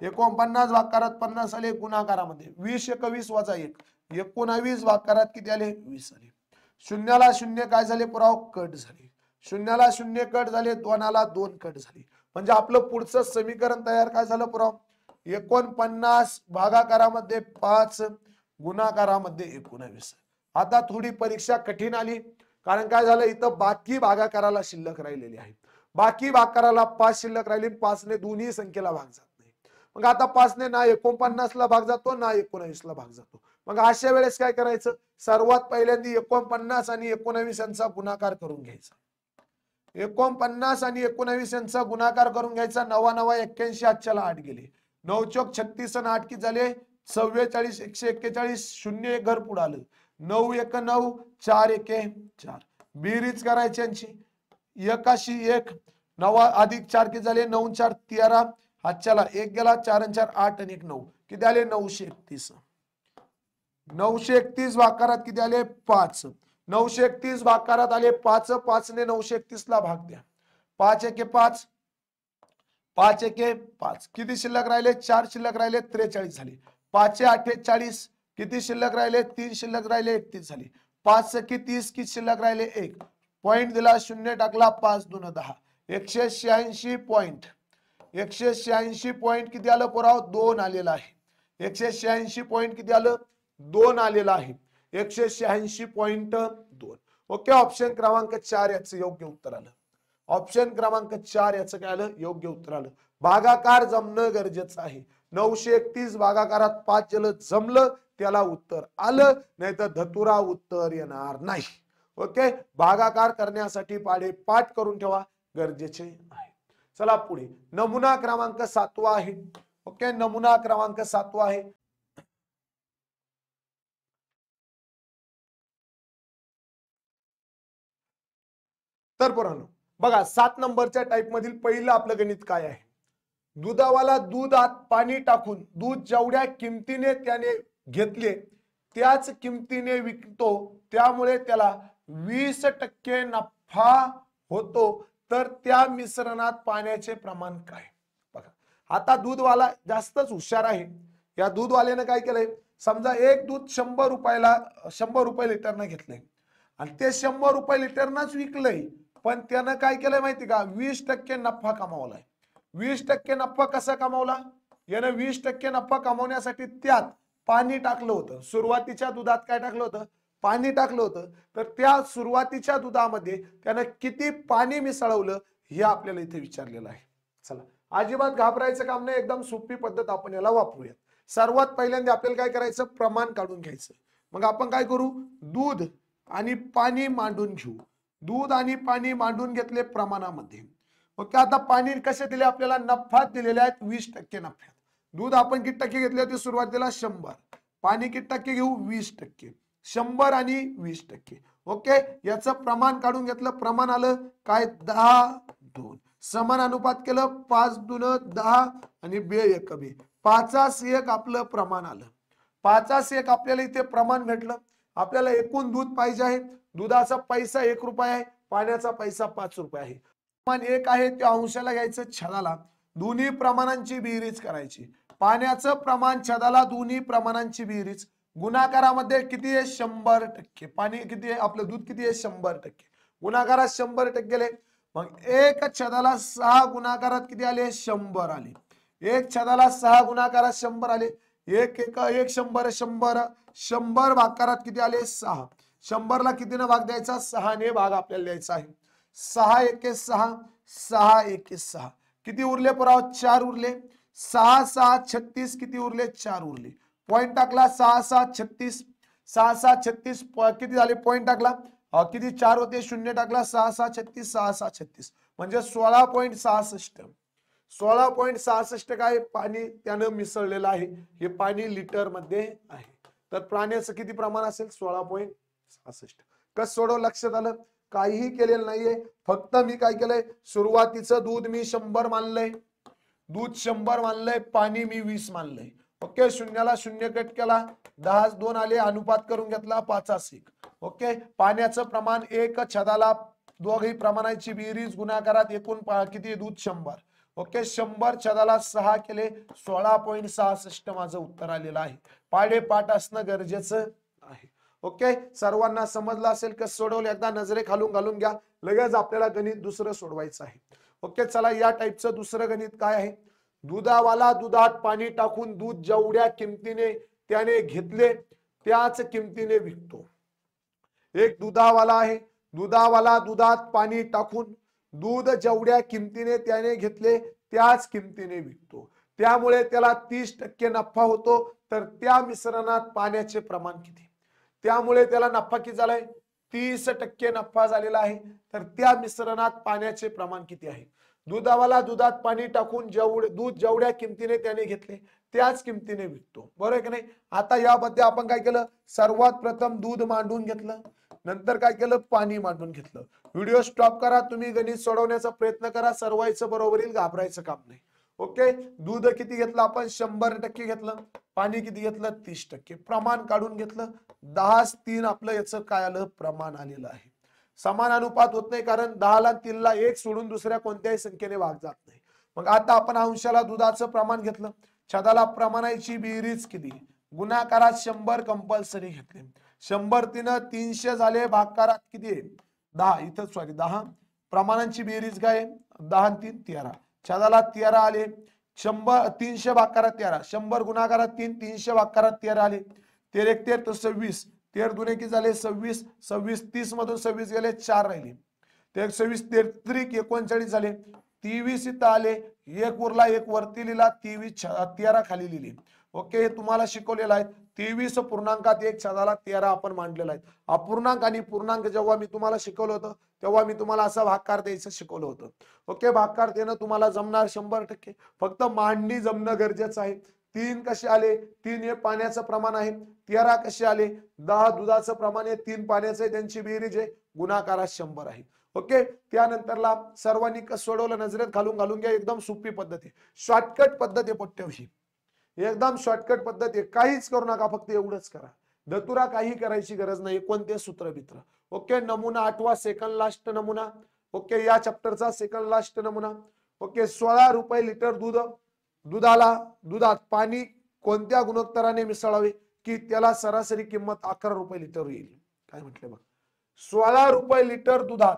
49 भागाकारात 50 आले. गुणाकारामध्ये 20 एक 20 वजा 1, 19 भागाकारात किती आले, 20 आले. शून्याला शून्य काय झाले, पुराव कट झाले. शून्याला शून्य कट झाले, 2ला 2 कट झाले. म्हणजे आपलं पुढचं समीकरण तयार काय झालं, पुराव 49 भागाकारामध्ये 5, गुणाकारामध्ये 19. आता थोडी परीक्षा कठीण आली, कारण काय झालं, इथं बाकी भागाकाराला शिल्लक राहिलेली आहे. बाकी भागाकाराला 5 शिल्लक राहिली, 5 ने दोन्ही संख्येला भाग जात नाही. मग आता 5 ने ना 49 ला भाग जातो ना 19 ला भाग जातो. मग अशा वेळेस काय करायचं, सर्वात पहिल्यांदा 49 आणि 19 यांचा गुणाकार करून घ्यायचा. 49 आणि 19 यांचा गुणाकार करून घ्यायचा. 9 9 81, आजच्याला 8 गेले, 9 चौक 36 आणि 8 किती झाले, 44, 141, 0 एक घर पुढे आलं, 9 एक 9, 4 एके 4. बेरीज करायची यांची, 81 1, 9 अधिक 4 किती झाले, 9 4 13, आजच्याला 1 गेला, 4 आणि 4 8 आणि 1 9 किती आले, 931. 931 भागाकारात किती आले, 5. 931 भागाकारात आले 5, 5 ने 931 ला भाग द्या, 5 एके 5, 5 एके 5, किती शिल्लक राहिले, 4 शिल्लक राहिले, 43 झाले. 5 48, किती शिल्लक राहिले, 3 शिल्लक राहिले, 31 झाले. 5 सकी 30, किती शिल्लक राहिले, 1 पॉइंट दिला, 0 टाकला, 5 2 10, 186 पॉइंट. 186 पॉइंट किती आलं, पुराव 2 आलेला आहे. 186 पॉइंट किती आलं, 2 आलेला आहे. 186.2. ओके, ऑप्शन क्रमांक 4 याचं योग्य उत्तर आलं. ऑप्शन क्रमांक 4 याचं काय आलं, योग्य उत्तर आलं. भागाकार जमणं गरजेचं आहे. 931 भागाकारात 5 जल जमलं, त्याला उत्तर आलं, नाहीतर धतुरा उत्तर येणार नाही. ओके, भागाकार करण्यासाठी पाढे पाठ करून ठेवा, गरजेचे आहे. चला पुढे, नमुना क्रमांक 7 आहे. ओके, नमुना क्रमांक 7 आहे. तर पोरांनो बघा, 7 नंबरच्या टाइप मधील पहिलं आपलं गणित काय आहे, दुधावाला दुधात पाणी टाकून दूध जेवढ्या किमतीने त्याने घेतले त्याच किमतीने विकतो, त्यामुळे त्याला 20% नफा होतो, तर त्या मिश्रणात पाण्याचे प्रमाण काय. बघा, आता दूधवाला जास्तच हुशार आहे. या दूधवाल्याने काय केलंय, समजा एक दूध 100 रुपयाला 100 रुपये लिटरनं घेतलंय आणि ते 100 रुपये लिटरनंच विकलंय, पण त्यानं काय केलंय माहिती का, 20% नफा कमावलाय. 20% नफा कसा कमावला, यानं 20% नफा कमावण्यासाठी त्यात पाणी टाकलं होतं. सुरुवातीच्या दुधात काय टाकलं होतं, पाणी टाकलं होतं. तर त्या सुरुवातीच्या दुधामध्ये त्यानं किती पाणी मिसळवलं हे आपल्याला इथे विचारलेलं आहे. चला, अजिबात घाबरायचं काम नाही, एकदम सोपी पद्धत आपण याला वापरूया. सर्वात पहिल्यांदा आपल्याला काय करायचं, प्रमाण काढून घ्यायचं. मग आपण काय करू, दूध आणि पाणी मांडून घेऊ. दूध आणि पाणी मांडून घेतले प्रमाणामध्ये. ओके, आता पाणी कसे दिले आपल्याला, नफ्यात दिलेले आहेत 20% नफ्यात. दूध आपण किती टक्के घेतले होते सुरुवातीला, 100. पाणी किती टक्के घेऊ, 20%. 100 आणि 20%. ओके, याचं प्रमाण काढून घेतलं. प्रमाण आलं काय, 10 2. समान अनुपात केलं, 5 2 10 आणि 2 1 2. 5:1 आपलं प्रमाण आलं. 5:1 आपल्याला इथे प्रमाण भेटलं. आपल्याला एकूण दूध पाहिजे आहे. दुधाचा पैसा 1 रुपया आहे, पाण्याचा पैसा 5 रुपये आहे. प्रमाण 1 आहे, त्या अंशाला घ्यायचं छेदाला. दोन्ही प्रमाणांची बेरीज करायची. पाण्याचं प्रमाण छेदाला दोन्ही प्रमाणांची बेरीज गुणाकारामध्ये किती आहे 100%. पाणी किती आहे आपलं दूध किती आहे 100%. गुणाकारात 100% गेले. मग 1 छेदाला 6 गुणाकारात किती आले 100 आले. 1 छेदाला 6 गुणाकारात 100 आले. 1 100 100 भागाकारात किती आले 6. 100 ला कितीने भाग द्यायचा 6 ने भाग आपल्याला द्यायचा आहे. 6 1 6 6 1 6 किती उरले पुराव 4 उरले. 6 6 36 किती उरले 4 उरले. पॉइंट टाकला 6 6 36 6 6 36 किती झाले पॉइंट टाकला किती 4 होते 0 टाकला 6 6 36 6 6 36 म्हणजे 16.66. 16.66 काय पाणी त्यानं मिसळलेलं आहे. हे पाणी लिटर मध्ये आहे. तर पाण्याचं किती प्रमाण असेल 16.66. कसं सोडव लक्षात आलं. काहीही केलेलं नाहीये. फक्त मी काय केलंय सुरुवातीचं दूध मी 100 मानलंय. दूध 100 मानलंय. पाणी मी 20 मानलंय. ओके. शून्याला 0 कट केला 10 2 आले. अनुपात करून घेतला 5:1. ओके. पाण्याचं प्रमाण 1 छेदाला दोघी प्रमाणाची बेरीज गुणाकारात एकूण किती दूध 100. ओके. 100 छेदाला 6 केले 16.66 माझं उत्तर आलेलं आहे. पाढे पाठ असणं गरजेचं आहे. ओके. सर्वांना समजलं असेल कसं सोडवलं एकदा नजरे खालून घालून घ्या. लगेच आपल्याला गणित दुसरं सोडवायचं आहे. ओके. चला या टाईपचं दुसरं गणित काय आहे. दुधावाला दुधात पाणी टाकून दूध जेवढ्या किमतीने त्याने घेतले त्याच किमतीने विकतो. एक दुधावाला आहे. दुधावाला दुधात पाणी टाकून दूध जेवढ्या किमतीने त्याने घेतले त्याच किमतीने विकतो. त्यामुळे त्याला 30% नफा होतो. तर त्या मिश्रणात पाण्याचे प्रमाण किती. त्यामुळे त्याला नफा किती झालाय 30% नफा झालेला आहे. तर त्या मिश्रणात पाण्याचे प्रमाण किती आहे. दुधावाला दुधात पाणी टाकून दूध जेवढ्या किमतीने त्याने घेतले त्याच किमतीने विकतो. बरोबर आहे की नाही. आता यामध्ये आपण काय केलं सर्वात प्रथम दूध मांडून घेतलं. नंतर काय केलं पाणी मांडून घेतलं. व्हिडिओ स्टॉप करा. तुम्ही गणित सोडवण्याचा प्रयत्न करा. सर्वांचं बरोबर येईल. घाबरायचं काम नाही. ओके. दूध किती घेतलं आपण 100% घेतलं. पाणी किती घेतलं 30%. प्रमाण काढून घेतलं 10:3 आपलं याचं काय आलं प्रमाण आलेलं आहे. समान अनुपात होत नाही कारण 10 ला 3 ला 1 सोडून दुसऱ्या कोणत्याही संख्येने भाग जात नाही. मग आता आपण अंशाला दुधाचं प्रमाण घेतलं. छेदाला प्रमाणाची बेरीज किती गुणाकारात 100 कंपल्सरी घेतले. 100 3 300 झाले. भागाकारात किती आहे 10. इथं सॉरी 10. प्रमाणांची बेरीज काय 10 3 13. छेदाला 13 आले. 100 300 भागाकारात 13. 100 गुणाकारात 3 300 भागाकारात 13 आले. 13 1 13 तर 26. 13 दुने किती झाले 26. 26 30 मधून 26 गेले 4 राहिले. 26 33 39 झाले. 23 इथं आले. 1 उरला 1 वरती लिहिला 23 13 खाली लिहिली. ओके. हे तुम्हाला शिकवलेलं आहे. 23 पूर्णांकात 1 छेदाला 13 आपण मांडलेला आहे. अपूर्णांक आणि पूर्णांक जेव्हा मी तुम्हाला शिकवलं होतं तेव्हा मी तुम्हाला असा भागाकार द्यायचं शिकवलं होतं. ओके. भागाकार देणं तुम्हाला जमणार 100%. फक्त मांडणी जमणं गरजेचं आहे. 3 कसे आले 3 हे पाण्याचं प्रमाण आहे. 13 कसे आले 10 दुधाचं प्रमाण आहे. 3 पाण्याचं आहे. त्यांची बेरीज आहे गुणाकारात 100 आहे. ओके. त्यानंतरला सर्वांनी कसं सोडवलं नजरेत घालून घ्या. एकदम सोपी पद्धत आहे. शॉर्टकट पद्धत आहे पोट्यावशी. एकदम शॉर्टकट पद्धत आहे. काहीच करू नका. फक्त एवढंच करा. दतुरा काही करायची गरज नाही. कोणते सूत्र मित्र. ओके. नमुना 8वा सेकंड लास्ट नमुना. ओके. या चॅप्टरचा सेकंड लास्ट नमुना. ओके. 16 रुपये लिटर दूध दुधात पाणी कोणत्या गुणोत्तराने मिसळावे की त्याला सरासरी किंमत 11 रुपये लिटर येईल. काय म्हटले बघ 16 रुपये लिटर दुधात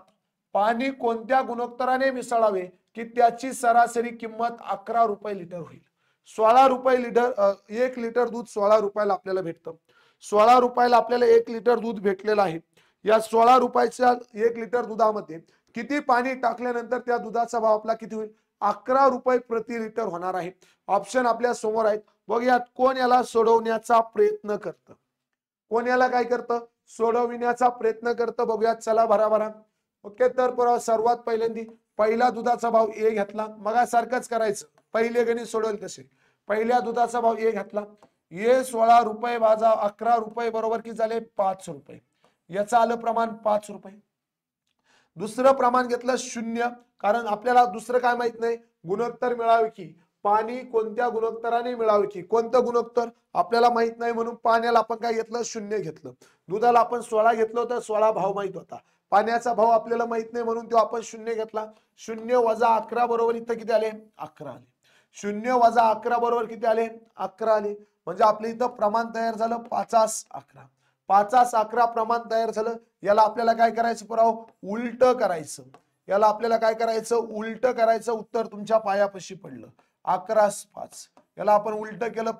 पाणी कोणत्या गुणोत्तराने मिसळावे की त्याची सरासरी किंमत 11 रुपये लिटर होईल. 16 रुपये लिटर 1 लिटर दूध 16 रुपयाला आपल्याला भेटतं. 16 रुपयाला आपल्याला 1 लिटर दूध भेटलेलं आहे. या 16 रुपयाच्या 1 लिटर दुधामध्ये किती पाणी टाकल्यानंतर त्या दुधाचा भाव आपला किती होईल 11 रुपये प्रति लिटर होणार आहे. ऑप्शन आपल्या समोर आहेत. बघूयात कोण याला सोडवण्याचा प्रयत्न करतं. कोण याला काय करतं सोडविण्याचा प्रयत्न करतं. बघूयात चला भराभरा. ओके. तर सर्वात पहिल्यांदी पहिला दुधाचा भाव A घेतला. मग सारखंच करायचं. पहिले गणित सोडवलं तसे. पहिल्या दुधाचा भाव A घेतला. ये 16 रुपये भाजा 11 रुपये बरोबर किती झाले 5 रुपये. याचं आलं प्रमाण 5 रुपये. दुसरं प्रमाण घेतलं 0 कारण आपल्याला दुसरं काय माहित नाही गुणोत्तर मिळावे की पाणी कोणत्या गुणोत्तराने मिळावे की कोणतं गुणोत्तर आपल्याला माहित नाही म्हणून पाण्याला आपण काय घेतलं 0 घेतलं. दुधाला आपण 16 घेतलं होतं 16 भाव माहित होता. पाण्याचा भाव आपल्याला माहित नाही म्हणून तो आपण 0 घेतला. 0 वजा 11 बरोबर इथं किती आले 11 आले. शून्य वजा 11 बरोबर किती आले? 11 आले. म्हणजे आपल्या इथं प्रमाण तयार झालं 5 11. 5 11 प्रमाण तयार झालं. याला आपल्याला काय करायचं पुराव? उलट करायचं. याला आपल्याला काय करायचं? उलट करायचं. उत्तर तुमच्या पायापाशी पडलं 11 5. याला आपण उलट केलं,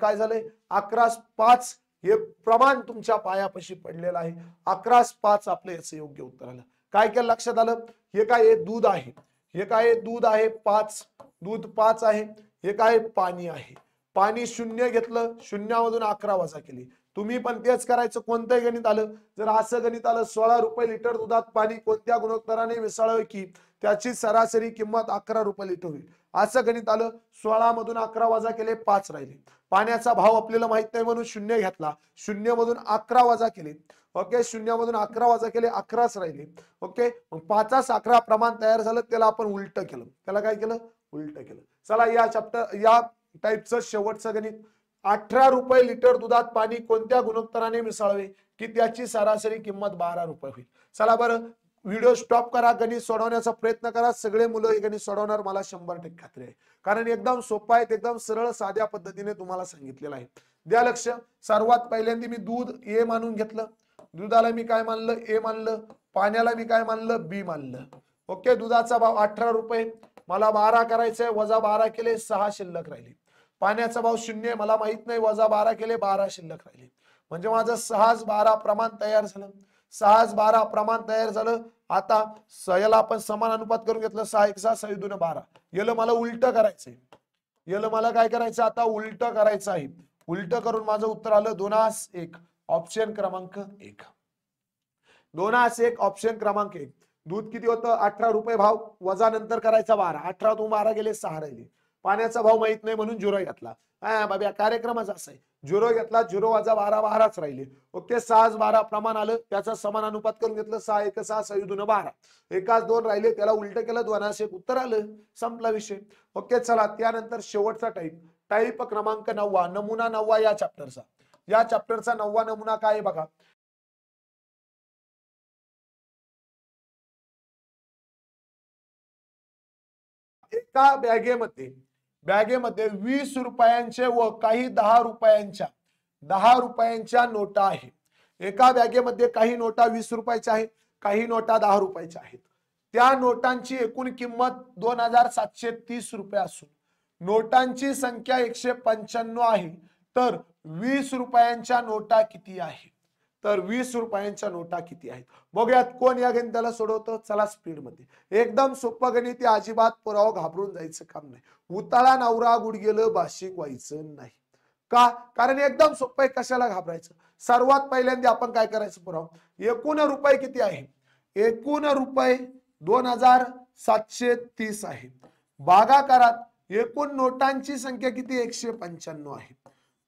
काय झालंय? 11 5 हे प्रमाण तुमच्या पायापाशी पडलेलं आहे. 11 5 आपलं याचं योग्य उत्तर आलं. काय केलं लक्षात आलं? हे काय? दूध आहे. हे काय? दूध आहे 5. दूध 5 आहे. हे काय? पाणी आहे. पाणी 0 घेतलं, 0 मधून 11 वजा केली. तुम्ही पण तेच करायचं. कोणतंही गणित आलं, जर असं गणित आलं 16 रुपये लिटर दुधात पाणी कोणत्या गुणोत्तराने मिसळावे की त्याची सरासरी किंमत 11 रुपये लिटर होईल. असं गणित आलं, 16 मधून 11 वजा केले 5 राहिले. पाण्याचा भाव आपल्याला माहित नाही म्हणून 0 घेतला, 0 मधून 11 वजा केले. ओके, 0 मधून 11 वजा केले 11च राहिले. ओके, मग 5 11 प्रमाण तयार झालं, त्याला आपण उलट केलं. त्याला काय केलं? उलट केलं. चला या टाईपचं शेवटचं गणित. 18 रुपये लिटर दुधात पाणी कोणत्या गुणोत्तराने मिसळावे की त्याची सरासरी किंमत 12 रुपये होईल. चला बरं, व्हिडिओ स्टॉप करा, गणित सोडवण्याचा प्रयत्न करा. सगळे मुलं हे गणित सोडवणार मला 100% खात्री आहे, कारण एकदम सोपा आहे, एकदम सरळ साध्या पद्धतीने तुम्हाला सांगितलेलं आहे. द्या लक्ष. सर्वात पहिल्यांदा मी दूध ए मानून घेतलं. दुधाला मी काय मानलं? ए मानलं. पाण्याला मी काय मानलं? बी मानलं. ओके, दुधाचा भाव 18 रुपये, मला 12 करायचंय, वजा 12 केले 6 शिल्लक राहिले. पाण्याचा भाव 0 मला माहित नाही, वजा 12 केले 12 शिल्लक राहिले. म्हणजे माझं 6 12 प्रमाण तयार झालं. 6 12 प्रमाण तयार झालं. आता याला आपण समान अनुपात करून घेतलं. 6 1 6 6 2 12. याला मला उलट करायचंय. याला मला काय करायचं? आता उलट करायचं आहे. उलट करून माझं उत्तर आलं 2 1. ऑप्शन क्रमांक 1. 2 1 ऑप्शन क्रमांक 1. दूध किती होतं? 18 रुपये भाव, वजा नंतर करायचा 12. 18 तून 12 गेले 6 राहिले. पाण्याचा भाव माहित नाही म्हणून 0 घेतला. बाबा कार्यक्रमच असा आहे. 0 घेतला, 0 वजा 12 12च राहिले. ओके, 6 12 प्रमाण आलं, त्याचा समान अनुपात करून घेतलं. 6 1 6 6 2 12. 1 2 राहिले, त्याला उलट केलं, 2 1 उत्तर आलं. संपला विषय. ओके, चला त्यानंतर शेवटचा टाईप क्रमांक 9, नमुना 9 या चॅप्टरचा. या चॅप्टरचा 9वा नमुना काय आहे बघा. एका बॅगेमध्ये 20 रुपयांचे व काही 10 रुपयांच्या नोटा आहे. एका बॅगेमध्ये काही नोटा 20 रुपयाच्या आहेत, काही नोटा 10 रुपयाच्या आहेत. त्या नोटांची एकूण किंमत 2730 रुपये असून नोटांची संख्या 195 आहे. तर 20 रुपयांच्या नोटा किती आहेत? तर 20 रुपयांच्या नोटा किती आहेत? बघूयात कोण या गणिताला सोडवतं. चला स्पीड मध्ये. एकदम सोपं गणित, अजिबात पुरावा घाबरून जायचं काम नाही. उताळा नवरा गुडगेलं भाषिक व्हायचं नाही. का? कारण एकदम सोपं आहे, कशाला घाबरायचं. सर्वात पहिल्यांदा आपण काय करायचं पुरावा. एकूण रुपये किती आहे? एकूण रुपये 2730 आहे. भागाकारात एकूण नोटांची संख्या किती? 195 आहे.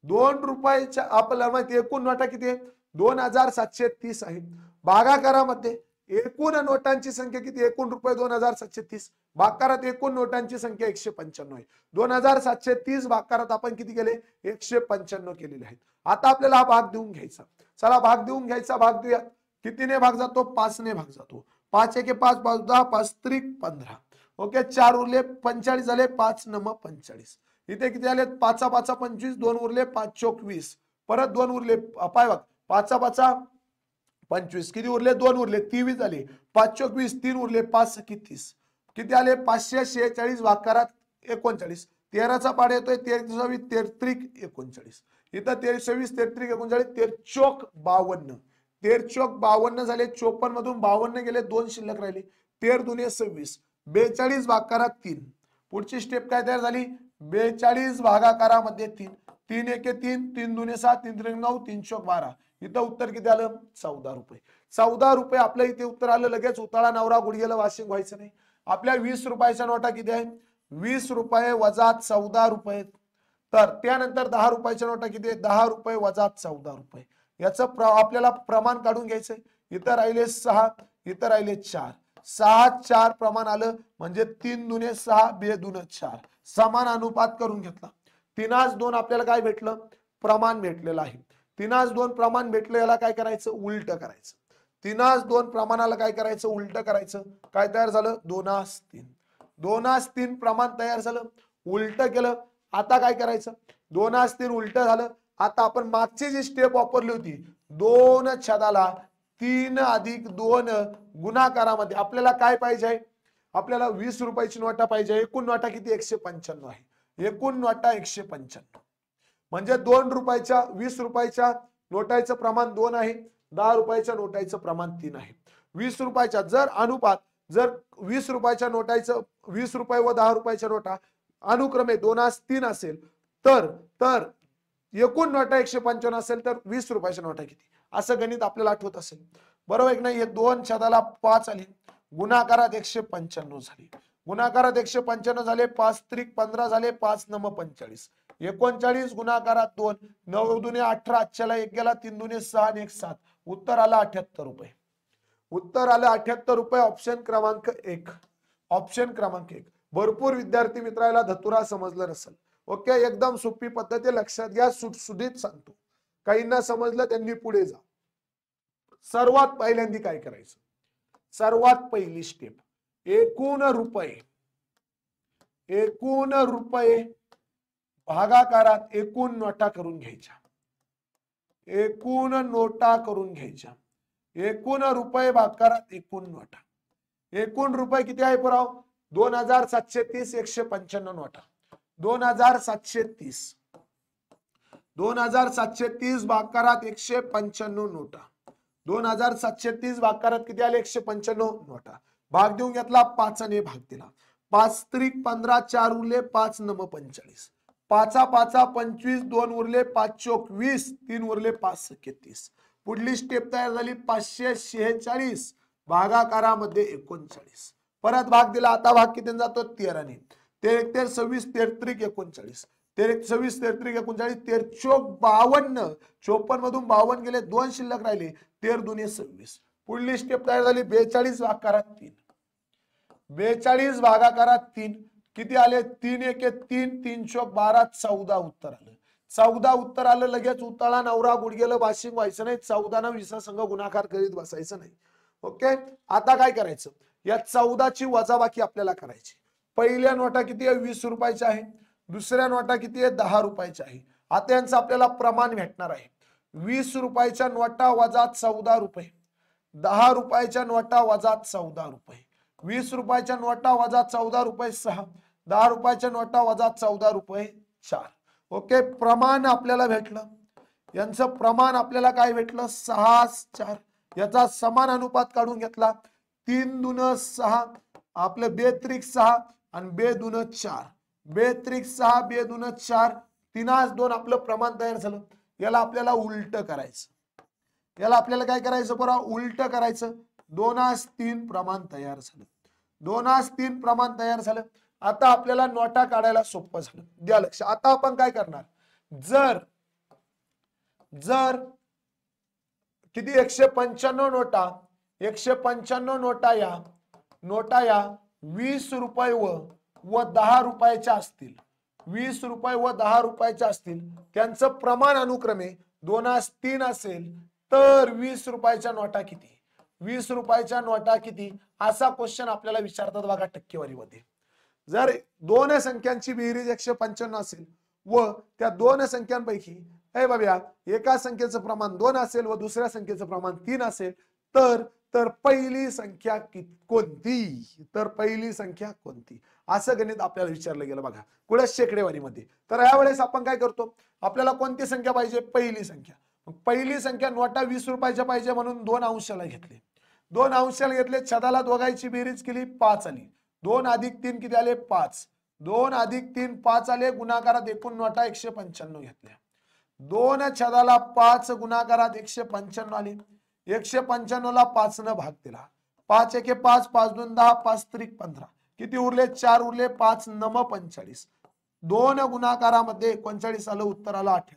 2 रुपयाच्या आपल्याला माहिती एकूण नोटा किती आहे? 2730 आहे. भागाकारामध्ये एकूण नोटांची संख्या किती? एकूण रुपये 2730. भागाकारात एकूण नोटांची संख्या 195 आहे. 2730 भागाकारात आपण किती केले? 195 केलेले आहेत. आता आपल्याला हा भाग देऊन घ्यायचा. चला भाग देऊन घ्यायचा. भाग देऊया. कितीने भाग जातो? 5 ने भाग जातो. 5 1 5 5 10 5 3 15. ओके, 4 उरले 45 झाले. 5 9 45. इथे किती आले? 5 5 25. 2 उरले 5 चौक 20. परत 2 उरले. पाय बघ, 5 5 25. किती उरले? 2 उरले 23 झाले. 5 चौक 20. 3 उरले 5 30. किती आले? 546 भागाकारात 39. 13चा पाढा येतोय 13 33 39. इथं 23 33 39 13 चौक 52. 13 चौक 52 झाले. 54 मधून 52 गेले, 2 शिल्लक राहिले. 13 दुने 26. 42 भागाकारात 3. पुढची स्टेप काय तयार झाली? 42 भागाकारामध्ये 3. 3 1 3 3 2 7 3 3 9 3 चौक 12. इथं उत्तर किती आलं? 14 रुपये. 14 रुपये आपल्या इथे उत्तर आलं. लगेच उताळा नवरा गुडघेला वाशिंग व्हायचं नाही. आपल्या 20 रुपयाच्या नोटा किती आहेत? 20 रुपये वजा 14 रुपये. तर त्यानंतर 10 रुपयाच्या नोटा किती आहेत? 10 रुपये वजा 14 रुपये. याचं आपल्याला प्रमाण काढून घ्यायचंय. इथं राहिले 6, इथं राहिले 4. 6 4 प्रमाण आलं, म्हणजे 3 दुने 6 2 2 4. समान अनुपात करून घेतला. 3 2 आपल्याला काय भेटलं? प्रमाण भेटलेलं आहे. 3 2 प्रमाण भेटलं, याला काय करायचं? उलट करायचं. 3 2 प्रमाणाला काय करायचं? उलट करायचं. काय तयार झालं? 2 3. 2 3 प्रमाण तयार झालं. उलट केलं. आता काय करायचं, 2 3 उलट झालं. आता आपण मागची जी स्टेप वापरली होती, 2 छेदाला 3 अधिक 2 गुणाकारामध्ये आपल्याला काय पाहिजे, आपल्याला 20 रुपयाची नोटा पाहिजे. एकूण नोटा किती, 195 आहे. एकूण नोटा 195 म्हणजे 2 रुपयाच्या 20 रुपयाच्या नोटाचं प्रमाण 2 आहे, 10 रुपयाच्या नोटाचं प्रमाण 3 आहे. 20 रुपयाच्या जर अनुपात, जर 20 रुपयाच्या नोटाचं 20 रुपये व 10 रुपयाच्या नोटा अनुक्रमे 2 3 असेल, तर एकूण नोटा 155 असेल, तर 20 रुपयाच्या नोटा किती, असं गणित आपल्याला आठवत असेल. बरोबर आहे नाही. हे 2 छेदाला 5 आले, गुणाकारात 195 झाले. गुणाकारात 195 झाले, 5 त्रिक 15 झाले, 5 नम 45. 39 गुणाकारात 2, 9 दुने 18, आजच्याला 1 गेला, 3 दुने 6 आणि 1 7. उत्तर आलं 78 रुपये. उत्तर आलं 78 रुपये. ऑप्शन क्रमांक 1. ऑप्शन क्रमांक 1. भरपूर विद्यार्थी मित्राला धतुरा समजलं नसेल. ओके, एकदम सोपी पद्धत आहे, लक्षात घ्या, सुटसुटीत सांगतो. काहींना समजलं त्यांनी पुढे जा. सर्वात पहिल्यांदा काय करायचं, सर्वात पहिली स्टेप, एकूण रुपये भागाकारात एकूण नोटा करून घ्यायच्या. एकूण नोटा करून घ्यायच्या. एकूण रुपये भागाकारात एकूण नोटा. एकूण रुपये किती आहे पुराव, 2730. 195 नोटा 2730. 2730 भागाकारात 195 नोटा. 2730 भागाकारात किती आले, 195 नोटा. भाग देऊन घेतला, 5 ने भाग दिला. 5 त्रिक 15, 4 उरले, 5 नम 45. 5 5 25, 2 उरले, 5 चोक 20, 3 उरले, 5 सके 30. पुढली स्टेप तयार झाली, 546 भागाकारामध्ये 39. परत भाग दिला. आता भाग किती जातो, 13 ने. 13 13 26, 13 त्रिक 39, 13 26, 13 त्रिक 39, 13 चोक 52, 54 मधून 52 गेले, 2 शिल्लक राहिले, 13 दुने 26. पुढली स्टेप तयार झाली, 42 भागाकारात 3. 42 भागाकारात 3 किती आले, 3 1 3, 3 चोक 12, 14 उत्तर आलं. 14 उत्तर आलं. लगेच उताळा नवरा गुडघेलं बाशिंग व्हायचं नाही. 14 न 20 संघ गुणाकार करीत बसायचं नाही. ओके, आता काय करायचं, या 14 ची वजाबाकी आपल्याला करायची. पहिल्या नोटा किती आहे, 20 रुपयाच्या आहे. दुसऱ्या नोटा किती आहे, 10 रुपयाच्या आहे. आता यांचं आपल्याला प्रमाण भेटणार आहे. 20 रुपयाच्या नोटा वजा 14 रुपये, 10 रुपयाच्या नोटा वजा 14 रुपये, 20 रुपयाच्या नोटा वजा 14 रुपये 6, 10 रुपयाच्या नोटा वजा 14 रुपये 4. ओके, प्रमाण आपल्याला भेटलं. यांचं प्रमाण आपल्याला काय भेटलं, 6 4. याचा समान अनुपात काढून घेतला. 3 दुन 6, आपलं 2 त्रिक 6 आणि 2 दुन 4, 2 त्रिक 6, 2 दुन 4, 3 2 आपलं प्रमाण तयार झालं. याला आपल्याला उलट करायचं. याला आपल्याला काय करायचं, बरं उलट करायचं. 2 3 प्रमाण तयार झालं. 2 3 प्रमाण तयार झालं. आता आपल्याला नोटा काढायला सोपं झालं. द्या लक्ष. आता आपण काय करणार, जर किती 195 नोटा, 195 नोटा या 20 रुपये व 10 रुपयाच्या असतील, 20 रुपये व 10 रुपयाच्या असतील, त्यांचं प्रमाण अनुक्रमे 2 3 असेल, तर 20 रुपयाच्या नोटा किती, 20 रुपयाच्या नोटा किती, असा क्वेश्चन आपल्याला विचारतात बघा टक्केवारीमध्ये. जर 2 संख्यांची बेरीज 195 असेल व त्या 2 संख्यांपैकी बाबा एका संख्येचं प्रमाण 2 असेल व दुसऱ्या संख्येचं प्रमाण 3 असेल, तर पहिली संख्या कोणती, तर पहिली संख्या कोणती, असं गणित आपल्याला विचारलं गेलं बघा कुठे, शेकडेवारीमध्ये. तर यावेळेस आपण काय करतो, आपल्याला कोणती संख्या पाहिजे, पहिली संख्या. पहिली संख्या नोटा 20 रुपयाच्या पाहिजे म्हणून 2 अंशाला घेतले. 2 अंशाला घेतले, छदाला दोघांची बेरीज केली, 5 आली. 2 अधिक 3 किती आले, 5. 2 अधिक 3 5 आले. गुणाकारात एकूण नोटा 195 घेतल्या. 2 छदाला 5, गुणाकारात 195 आले. 195 ला 5 न भाग दिला. 5 1 5, 5 2 10, 5 त्रिक 15, किती उरले, 4 उरले, 5 नम 45. 2 गुणाकारामध्ये 39 आलं, उत्तर आलं 78.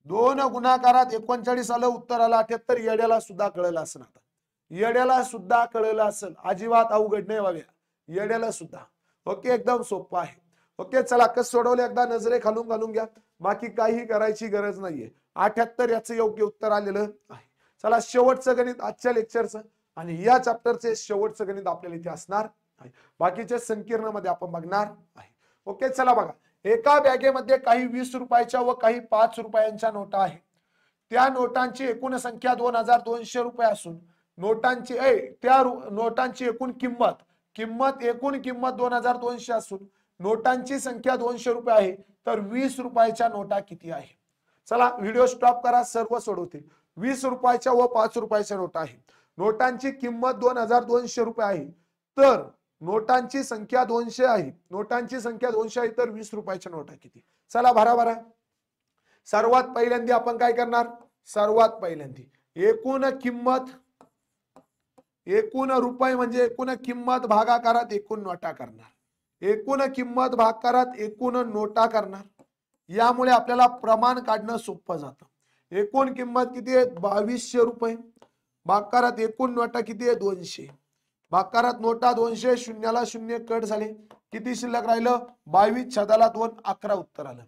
2 गुणाकारात 39 आलं, उत्तर आलं 78. येड्याला सुद्धा कळलं असेल. आता येड्याला सुद्धा कळलं असेल, अजिबात अवघड नाही बाबा, येड्याला सुद्धा. ओके, एकदम सोपं आहे. ओके, चला कसं सोडवलं एकदा नजरे खालून घालून घ्या, बाकी काही करायची गरज नाहीये. 78 याचं योग्य उत्तर आलेलं आहे. चला शेवटचं गणित आजच्या लेक्चरचं आणि या चॅप्टरचे शेवटचं गणित आपल्याला इथे असणार आहे. बाकीचे संकीर्ण मध्ये आपण बघणार आहे. ओके, चला बघा, एका बॅगेमध्ये काही 20 रुपयाच्या व काही 5 रुपयांच्या नोटा आहेत. त्या नोटांची एकूण संख्या 2200 रुपये असून नोटांची एकूण किंमत 2200 असून नोटांची संख्या 200 रुपये आहे. तर 20 रुपयाच्या नोटा किती आहे? चला व्हिडिओ स्टॉप करा, सर्व सोडवतील. 20 रुपयाच्या व 5 रुपयाच्या नोटा आहे. नोटांची किंमत 2200 रुपये आहे. तर नोटांची संख्या 200 आहे. तर 20 रुपयाच्या नोटा किती? चला भरा. सर्वात पहिल्यांदा आपण काय करणार? सर्वात पहिल्यांदा एकूण रुपये म्हणजे एकूण किंमत भागाकारात एकूण नोटा करणार. एकूण किंमत भागाकारात एकूण नोटा करणार. यामुळे आपल्याला प्रमाण काढणं सोपं जातं. एकूण किंमत किती आहे? 2200 रुपये. भागाकारात एकूण नोटा किती आहे? 200. भागाकारात नोटा 200, शून्याला शून्य कट झाले. किती शिल्लक राहिलं? 22 छेदाला 2, 11 उत्तर आलं.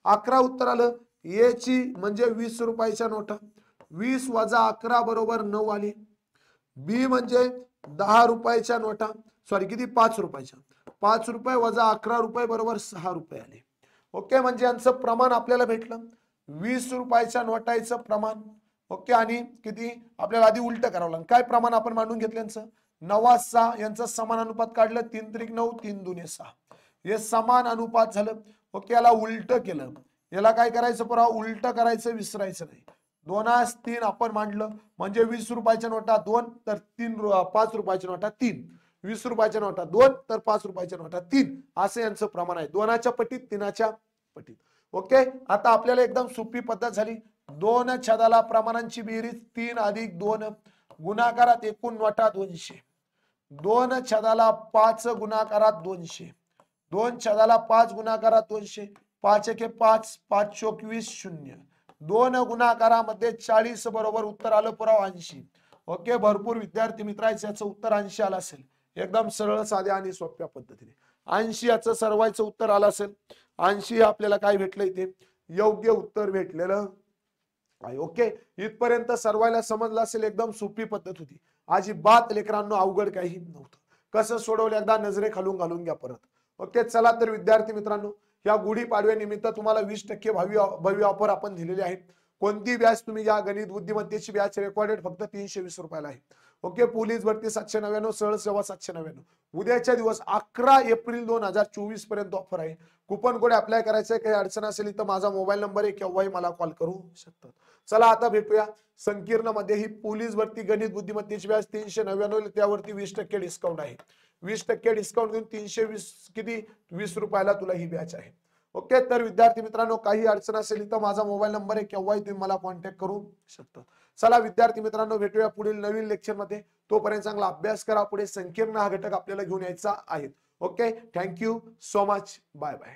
11 उत्तर आलं. याची म्हणजे 20 रुपयाच्या नोटा. 20 वजा 11 बरोबर 9 आले. बी म्हणजे 10 रुपयाच्या नोटा, सॉरी किती? 5 रुपयाच्या. 5 रुपये वजा 11 रुपये बरोबर 6 रुपये आले. ओके, म्हणजे यांचं प्रमाण आपल्याला भेटलं 20 रुपयाच्या नोटाचं प्रमाण. ओके, आणि किती आपल्याला आधी उलट करावं लागलं. काय प्रमाण आपण मांडून घेतलं यांचं? 9 6 यांचं समान अनुपात काढलं. 3 त्रिक 9, 3 दुने 6. हे समान अनुपात झालं. ओके, याला उलट केलं. याला काय करायचं? पुरा उलट करायचं, विसरायचं नाही. 2 3 आपण मांडलं म्हणजे 20 रुपयाच्या नोटा 2, तर 5 रुपयाच्या नोटा 3. 20 रुपयाच्या नोटा 2, तर 5 रुपयाच्या नोटा 3. असं यांचं प्रमाण आहे. 2च्या पटीत 3च्या पटीत. ओके, आता आपल्याला एकदम सोपी पद्धत झाली. 2 छेदाला प्रमाणांची बेरीज 3 अधिक 2 गुणाकारात एकूण नोटा 200. 2 छेदाला 5 गुणाकारात 200. 2 छेदाला 5 गुणाकारात 200. 5 एके 5, 5 चोक 20, 0. 2 गुणाकारामध्ये 40 बरोबर उत्तर आलं पुराव 80. ओके, भरपूर विद्यार्थी मित्रांचं याचं उत्तर 80 आलं असेल. एकदम सरळ साध्या आणि सोप्या पद्धतीने 80 याचं सर्वांचं उत्तर आलं असेल. 80 आपल्याला काय भेटलं? इथे योग्य उत्तर भेटलेलं आहे. ओके, इथपर्यंत सर्वांना समजलं असेल. एकदम सोपी पद्धत होती. अजिबात लेकरांनो अवघड काही नव्हतं. कसं सोडवलं एकदा नजरे खालून घालून घ्या परत. ओके, चला तर विद्यार्थी मित्रांनो, या गुढीपाडव्यानिमित्त तुम्हाला 20% भव्य ऑफर आपण दिलेली आहे. कोणती बॅच तुम्ही या गणित बुद्धिमत्तेची बॅच रेकॉर्डेड फक्त 320 रुपयाला आहे. ओके, पोलीस भरती 799, सरळ सेवा 799. उद्याच्या दिवस 11 एप्रिल 2024 पर्यंत ऑफर आहे. कुपन कोड अप्लाय करायचं आहे. काही अडचण असेल तर माझा मोबाईल नंबर आहे, केव्हाही मला कॉल करू शकतात. चला आता भेटूया संकीर्ण मध्ये. ही पोलीस भरती गणित बुद्धिमत्तेची बॅच 399, त्यावरती 20% डिस्काउंट आहे. 20% डिस्काउंट देऊन 320 किती 20 रुपयाला तुला ही बॅच आहे. ओके, तर विद्यार्थी मित्रांनो काही अडचण असेल तर माझा मोबाईल नंबर आहे, केव्हाही तुम्ही मला कॉन्टॅक्ट करू शकता. चला विद्यार्थी मित्रांनो, भेटूया पुढील नवीन लेक्चर मध्ये. तोपर्यंत चांगला अभ्यास करा. पुढे संकीर्ण हा घटक आपल्याला घेऊन यायचा आहे. Okay, thank you so much. Bye bye.